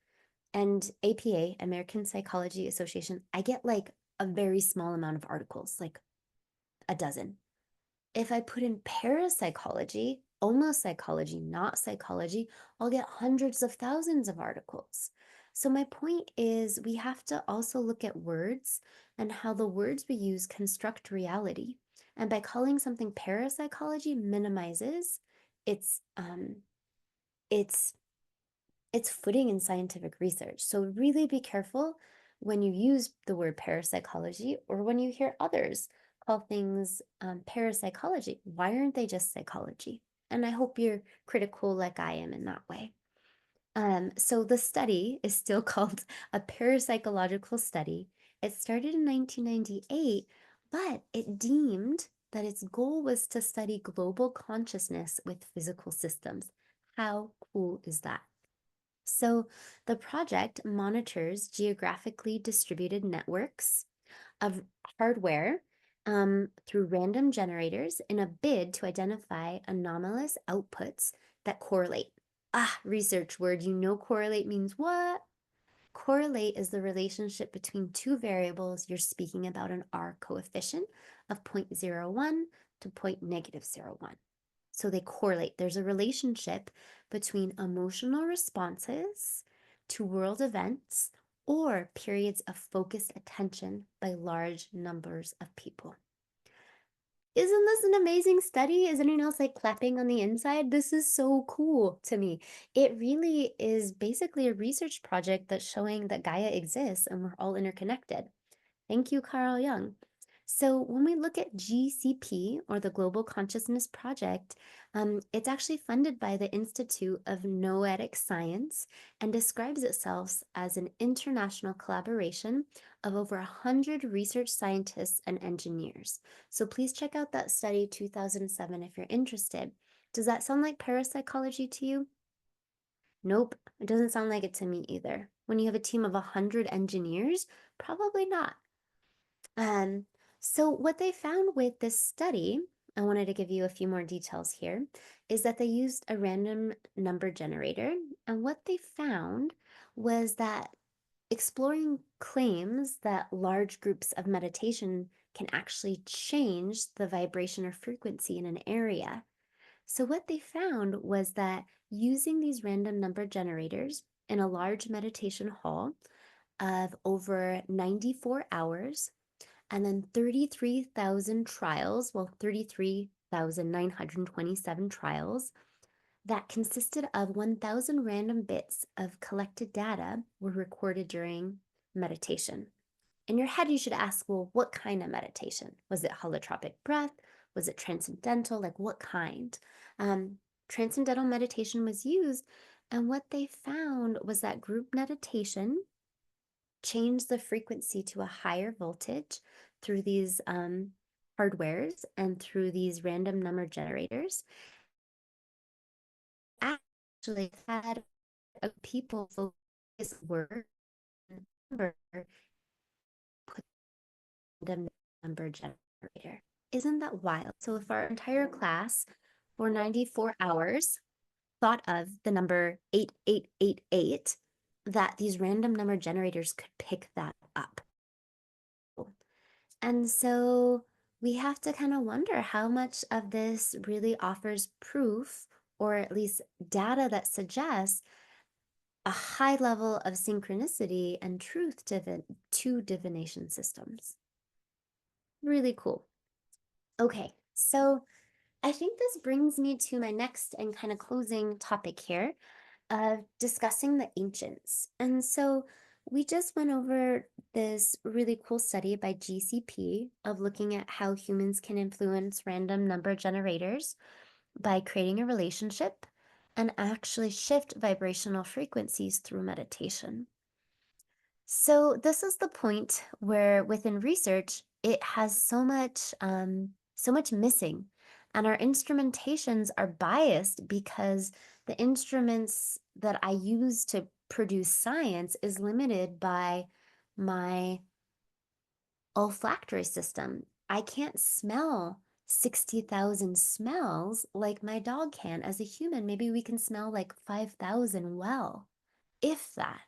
and APA, American Psychology Association, I get like a very small amount of articles, like a dozen. If I put in parapsychology, almost psychology, not psychology, I'll get hundreds of thousands of articles. So my point is we have to also look at words and how the words we use construct reality. And by calling something parapsychology minimizes its its its footing in scientific research. So really be careful when you use the word parapsychology or when you hear others call things parapsychology. Why aren't they just psychology? And I hope you're critical like I am in that way. So the study is still called a parapsychological study. It started in 1998, but it deemed that its goal was to study global consciousness with physical systems. How cool is that? So the project monitors geographically distributed networks of hardware through random generators in a bid to identify anomalous outputs that correlate. Ah, research word, you know correlate means what? Correlate is the relationship between two variables you're speaking about an R coefficient of 0.01 to -0.1. So they correlate. There's a relationship between emotional responses to world events or periods of focused attention by large numbers of people. Isn't this an amazing study? Is anyone else like clapping on the inside? This is so cool to me. It really is basically a research project that's showing that Gaia exists and we're all interconnected. Thank you, Carl Jung. So when we look at GCP, or the Global Consciousness Project, it's actually funded by the Institute of Noetic Science and describes itself as an international collaboration of over 100 research scientists and engineers. So please check out that study 2007 if you're interested. Does that sound like parapsychology to you? Nope, it doesn't sound like it to me either. When you have a team of 100 engineers, probably not. Um, so what they found with this study, I wanted to give you a few more details here, is that they used a random number generator. And what they found was that exploring claims that large groups of meditation can actually change the vibration or frequency in an area. So what they found was that using these random number generators in a large meditation hall of over 94 hours, and then 33,000 trials, well, 33,927 trials that consisted of 1,000 random bits of collected data were recorded during meditation. In your head, you should ask, well, what kind of meditation? Was it holotropic breath? Was it transcendental? Like what kind? Transcendental meditation was used, and what they found was that group meditation change the frequency to a higher voltage through these hardwares and through these random number generators. Actually, had people focus word number put random number generator. Isn't that wild? So if our entire class for 94 hours thought of the number 8888, that these random number generators could pick that up. And so we have to kind of wonder how much of this really offers proof or at least data that suggests a high level of synchronicity and truth to divination systems. Really cool. Okay, so I think this brings me to my next and kind of closing topic here of discussing the ancients. And so we just went over this really cool study by GCP of looking at how humans can influence random number generators by creating a relationship and actually shift vibrational frequencies through meditation. So this is the point where within research, it has so much missing And our instrumentations are biased because the instruments that I use to produce science is limited by my olfactory system. I can't smell 60,000 smells like my dog can. As a human, maybe we can smell like 5,000 well, if that.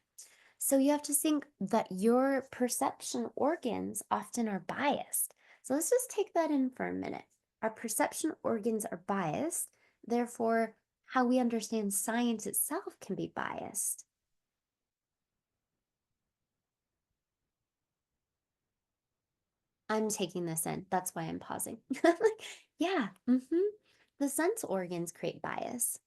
So you have to think that your perception organs often are biased. So let's just take that in for a minute. Our perception organs are biased, therefore, how we understand science itself can be biased. I'm taking this in. That's why I'm pausing. Like, yeah, the sense organs create bias.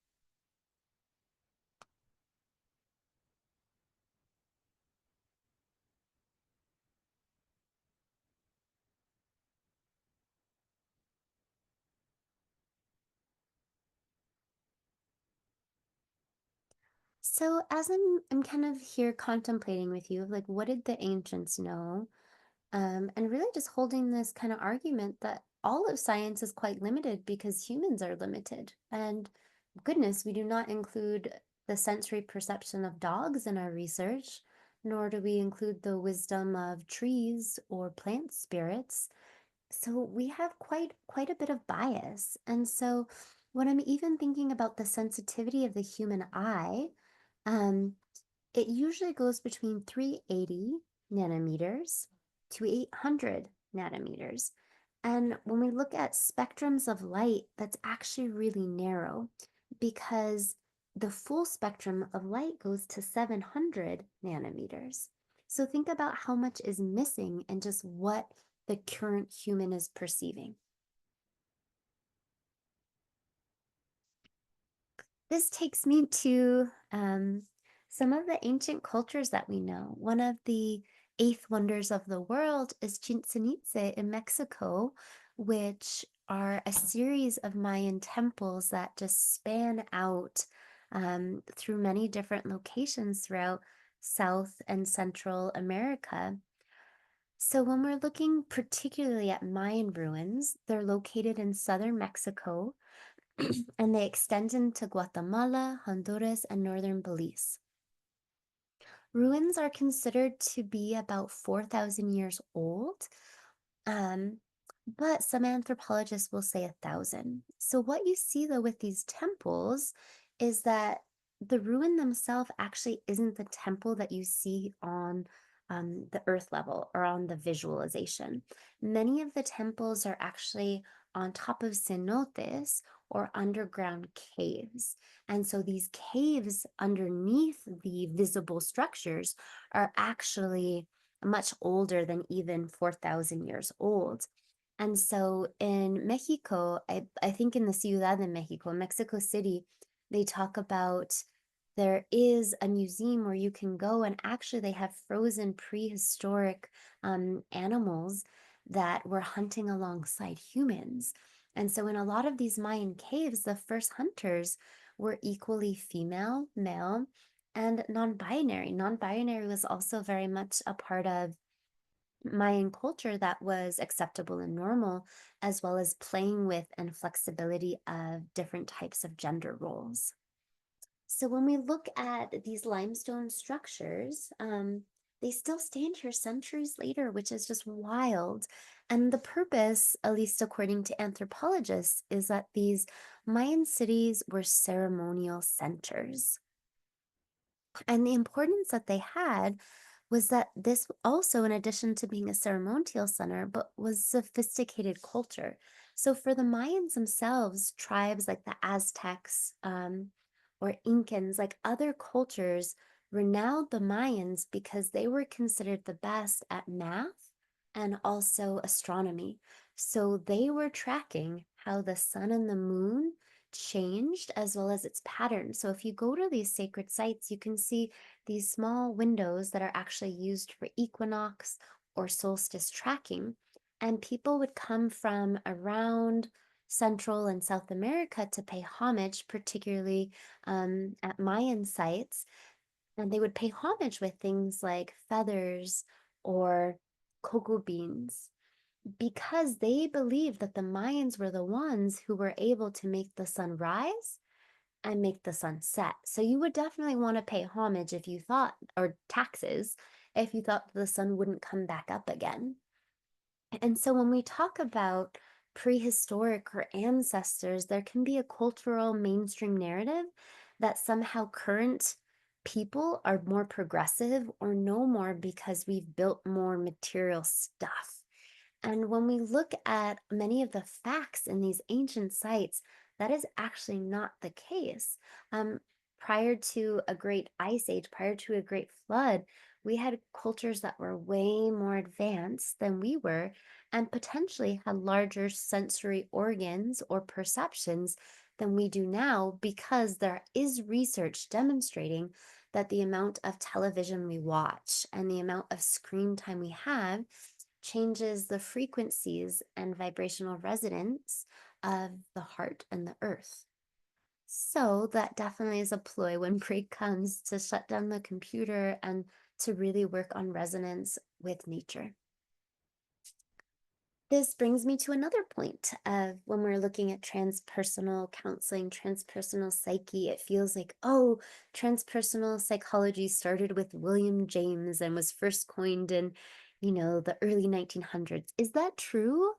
So as I'm kind of here contemplating with you, like what did the ancients know? And really just holding this kind of argument that all of science is quite limited because humans are limited. And goodness, we do not include the sensory perception of dogs in our research, nor do we include the wisdom of trees or plant spirits. So we have quite a bit of bias. And so when I'm even thinking about the sensitivity of the human eye, um, it usually goes between 380 nanometers to 800 nanometers. And when we look at spectrums of light, that's actually really narrow because the full spectrum of light goes to 700 nanometers. So think about how much is missing and just what the current human is perceiving. This takes me to some of the ancient cultures that we know. One of the eighth wonders of the world is Chichen Itza in Mexico, which are a series of Mayan temples that just span out through many different locations throughout South and Central America. So, when we're looking particularly at Mayan ruins, they're located in southern Mexico and they extend into Guatemala, Honduras, and northern Belize. Ruins are considered to be about 4,000 years old, um, but some anthropologists will say 1,000. So, what you see though with these temples is that the ruin themselves actually isn't the temple that you see on the earth level or on the visualization. Many of the temples are actually on top of cenotes or underground caves. And so these caves underneath the visible structures are actually much older than even 4,000 years old. And so in Mexico, I think in the Ciudad de Mexico, Mexico City, they talk about there is a museum where you can go and actually they have frozen prehistoric animals that were hunting alongside humans. And so in a lot of these Mayan caves, the first hunters were equally female, male, and non-binary. Non-binary was also very much a part of Mayan culture that was acceptable and normal, as well as playing with and flexibility of different types of gender roles. So when we look at these limestone structures, they still stand here centuries later, which is just wild. And the purpose, at least according to anthropologists, is that these Mayan cities were ceremonial centers. And the importance that they had was that this also, in addition to being a ceremonial center, but was sophisticated culture. So for the Mayans themselves, tribes like the Aztecs or Incans, like other cultures, renowned the Mayans because they were considered the best at math and also astronomy. So they were tracking how the sun and the moon changed as well as its pattern. So if you go to these sacred sites, you can see these small windows that are actually used for equinox or solstice tracking. And people would come from around Central and South America to pay homage, particularly at Mayan sites. And they would pay homage with things like feathers or cocoa beans. because they believed that the Mayans were the ones who were able to make the sun rise and make the sun set. So you would definitely want to pay homage if you thought, or taxes, if you thought the sun wouldn't come back up again. And so when we talk about prehistoric or ancestors, there can be a cultural mainstream narrative that somehow current people are more progressive or know more because we've built more material stuff. And when we look at many of the facts in these ancient sites, that is actually not the case. Um, Prior to a great ice age, prior to a great flood, we had cultures that were way more advanced than we were and potentially had larger sensory organs or perceptions than we do now because there is research demonstrating that the amount of television we watch and the amount of screen time we have changes the frequencies and vibrational resonance of the heart and the earth. So that definitely is a ploy when break comes to shut down the computer and to really work on resonance with nature. This brings me to another point of when we're looking at transpersonal counseling, transpersonal psyche, it feels like, oh, transpersonal psychology started with William James and was first coined in, the early 1900s. Is that true?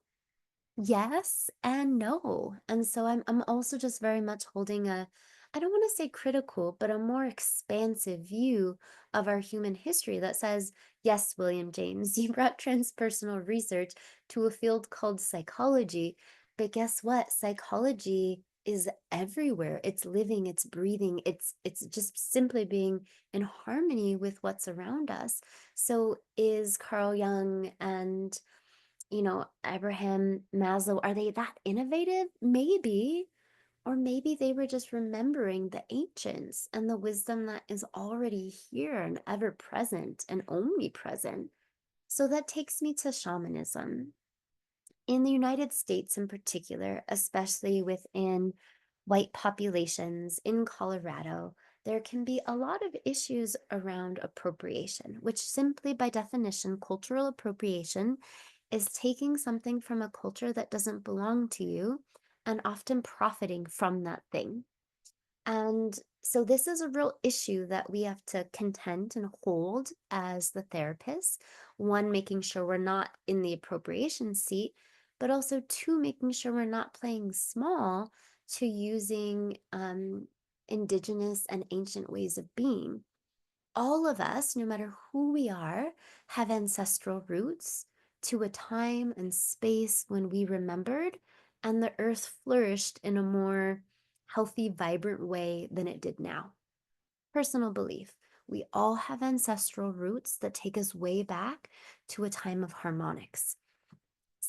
Yes and no. And so I'm also just very much holding a, I don't want to say critical, but a more expansive view of our human history that says, yes, William James, you brought transpersonal research to a field called psychology, but guess what? Psychology is everywhere. It's living, it's breathing, it's just simply being in harmony with what's around us. So is Carl Jung and Abraham Maslow, are they that innovative? Maybe. Or maybe they were just remembering the ancients and the wisdom that is already here and ever present and omnipresent. So that takes me to shamanism. In the United States, in particular, especially within white populations in Colorado, there can be a lot of issues around appropriation, which simply by definition, cultural appropriation is taking something from a culture that doesn't belong to you and often profiting from that thing. And so this is a real issue that we have to contend and hold as the therapist. One, making sure we're not in the appropriation seat, but also two, making sure we're not playing small to using indigenous and ancient ways of being. All of us, no matter who we are, have ancestral roots to a time and space when we remembered and the earth flourished in a more healthy, vibrant way than it did now. Personal belief. We all have ancestral roots that take us way back to a time of harmonics.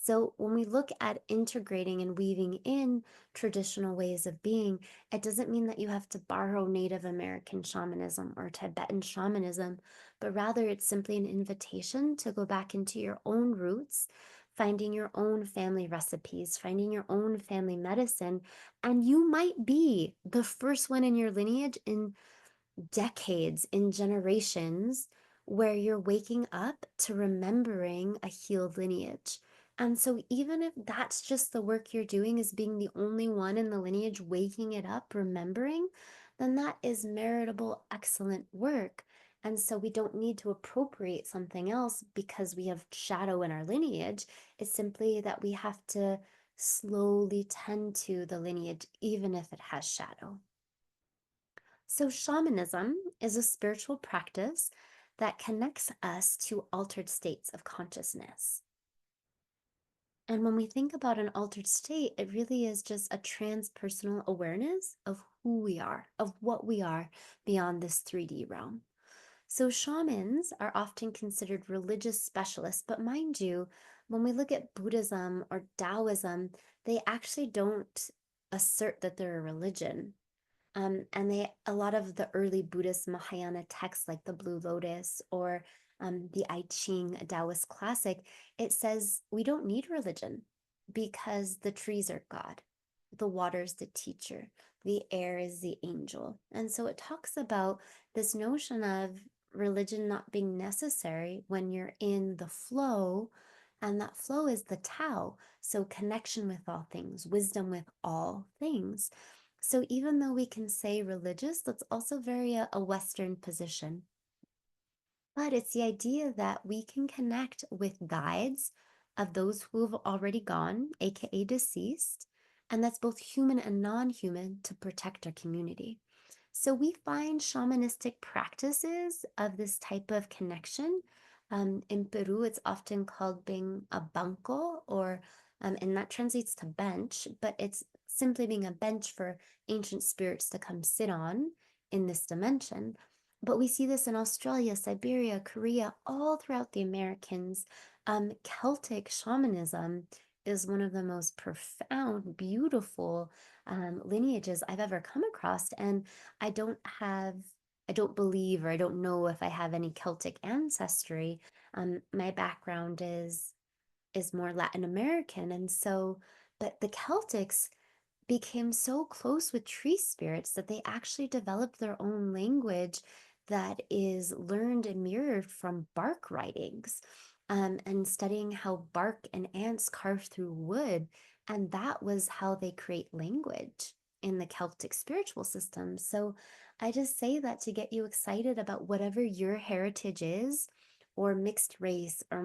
So when we look at integrating and weaving in traditional ways of being, it doesn't mean that you have to borrow Native American shamanism or Tibetan shamanism, but rather it's simply an invitation to go back into your own roots, finding your own family recipes, finding your own family medicine, and you might be the first one in your lineage in decades, in generations, where you're waking up to remembering a healed lineage. And so, even if that's just the work you're doing, is being the only one in the lineage waking it up, remembering, then that is meritable, excellent work. And so, we don't need to appropriate something else because we have shadow in our lineage. It's simply that we have to slowly tend to the lineage, even if it has shadow. So, shamanism is a spiritual practice that connects us to altered states of consciousness. And when we think about an altered state, it really is just a transpersonal awareness of who we are, of what we are beyond this 3D realm. So, shamans are often considered religious specialists, but mind you, when we look at Buddhism or Taoism, they actually don't assert that they're a religion. And a lot of the early Buddhist Mahayana texts, like the Blue Lotus or the I Ching, a Taoist classic, it says we don't need religion because the trees are God, the water is the teacher, the air is the angel. And so it talks about this notion of religion not being necessary when you're in the flow And that flow is the Tao. So connection with all things, wisdom with all things. So even though we can say religious, that's also very a Western position. But it's the idea that we can connect with guides of those who have already gone, aka deceased, and that's both human and non human to protect our community. So we find shamanistic practices of this type of connection. In Peru, it's often called being a banco, and that translates to bench, but it's simply being a bench for ancient spirits to come sit on in this dimension. But we see this in Australia, Siberia, Korea, all throughout the Americans. Celtic shamanism is one of the most profound, beautiful lineages I've ever come across. And I don't have, I don't believe, or I don't know if I have any Celtic ancestry. My background is more Latin American, and so, but the Celtics became so close with tree spirits that they actually developed their own language that is learned and mirrored from bark writings, and studying how bark and ants carve through wood. And that was how they create language in the Celtic spiritual system. So I just say that to get you excited about whatever your heritage is, or mixed race, or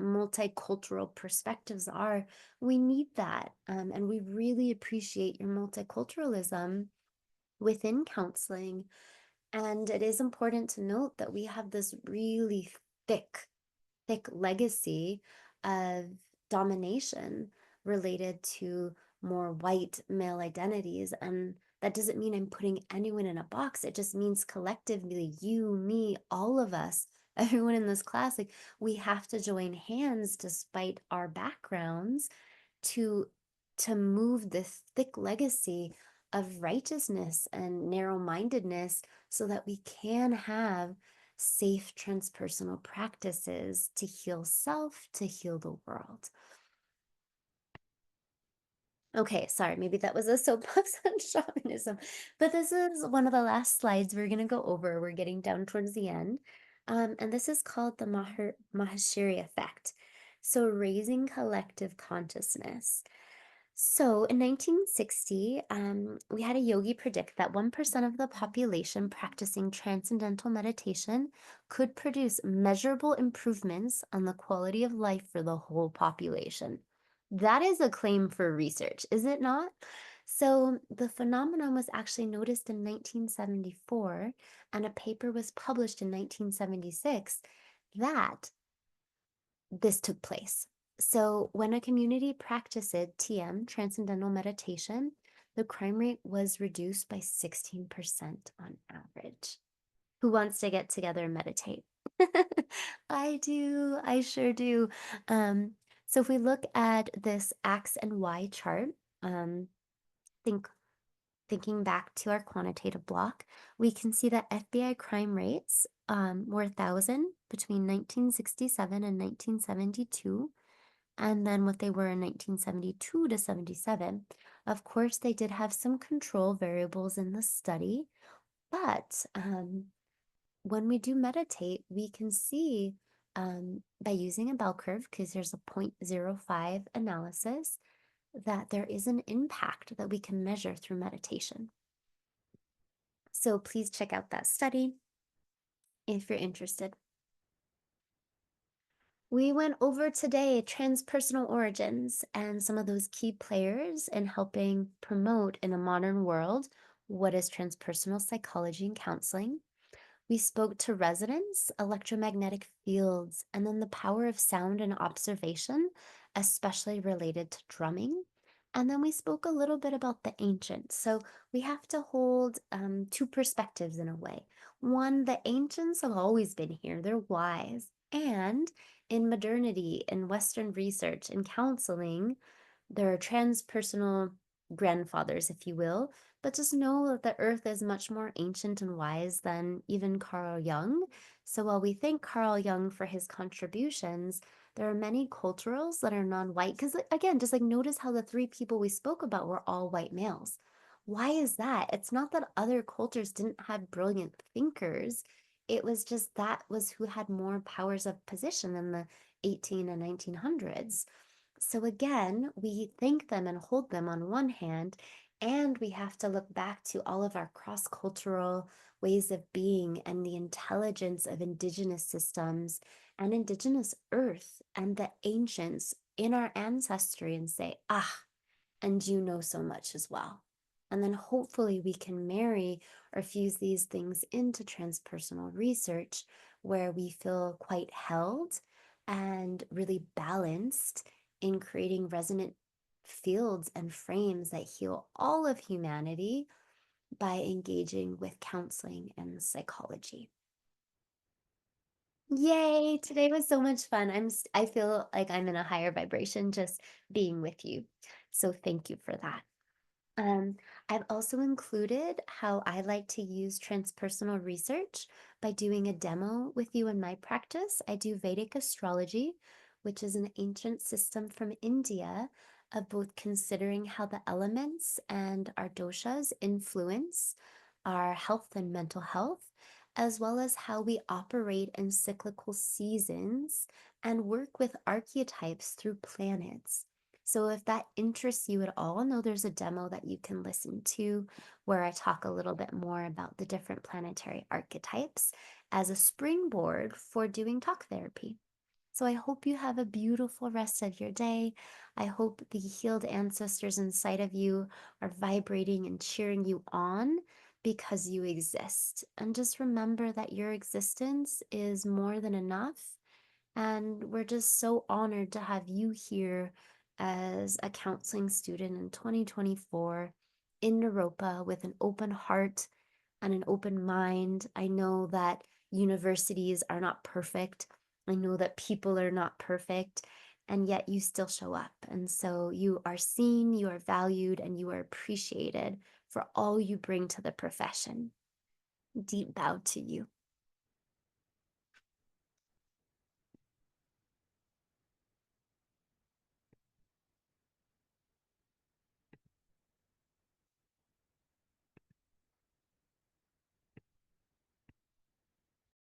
multicultural perspectives are. We need that. And we really appreciate your multiculturalism within counseling. And it is important to note that we have this really thick, thick legacy of domination related to more white male identities. And that doesn't mean I'm putting anyone in a box. It just means collectively, you, me, all of us, everyone in this class, like, we have to join hands despite our backgrounds to move this thick legacy of righteousness and narrow-mindedness so that we can have safe transpersonal practices to heal self, to heal the world. Okay, sorry, maybe that was a soapbox on shamanism, but this is one of the last slides we're going to go over. We're getting down towards the end. And this is called the Mahashiri effect. So raising collective consciousness. So in 1960, we had a yogi predict that 1% of the population practicing transcendental meditation could produce measurable improvements on the quality of life for the whole population. That is a claim for research, is it not? So the phenomenon was actually noticed in 1974, and a paper was published in 1976 that this took place. So when a community practiced TM, transcendental meditation, the crime rate was reduced by 16% on average. Who wants to get together and meditate? I do, I sure do. So if we look at this X and Y chart, think thinking back to our quantitative block, we can see that FBI crime rates were 1,000 between 1967 and 1972, and then what they were in 1972 to 77. Of course, they did have some control variables in the study, but when we do meditate, we can see by using a bell curve, because there's a 0.05 analysis, that there is an impact that we can measure through meditation. So please check out that study if you're interested. We went over today transpersonal origins and some of those key players in helping promote in a modern world what is transpersonal psychology and counseling. We spoke to resonance, electromagnetic fields, and then the power of sound and observation, especially related to drumming. And then we spoke a little bit about the ancients. So we have to hold two perspectives in a way. One, the ancients have always been here, they're wise. And in modernity, in Western research, in counseling, there are transpersonal grandfathers, if you will, but just know that the earth is much more ancient and wise than even Carl Jung. So while we thank Carl Jung for his contributions, there are many culturals that are non-white. Because again, just like notice how the three people we spoke about were all white males. Why is that? It's not that other cultures didn't have brilliant thinkers. It was just that was who had more powers of position in the 18 and 1900s. So again, we thank them and hold them on one hand, and we have to look back to all of our cross-cultural ways of being and the intelligence of indigenous systems and indigenous earth and the ancients in our ancestry and say, ah, and you know so much as well. And then hopefully we can marry or fuse these things into transpersonal research where we feel quite held and really balanced in creating resonant fields and frames that heal all of humanity by engaging with counseling and psychology. Yay, today was so much fun. I feel like I'm in a higher vibration just being with you. So thank you for that. Um, I've also included how I like to use transpersonal research by doing a demo with you in my practice. I do Vedic astrology, which is an ancient system from India of both considering how the elements and our doshas influence our health and mental health, as well as how we operate in cyclical seasons and work with archetypes through planets. So if that interests you at all, know there's a demo that you can listen to where I talk a little bit more about the different planetary archetypes as a springboard for doing talk therapy. So I hope you have a beautiful rest of your day. I hope the healed ancestors inside of you are vibrating and cheering you on because you exist. And just remember that your existence is more than enough, and we're just so honored to have you here as a counseling student in 2024 in Naropa with an open heart and an open mind. I know that universities are not perfect. I know that people are not perfect, and yet you still show up. And so you are seen, you are valued, and you are appreciated for all you bring to the profession. Deep bow to you.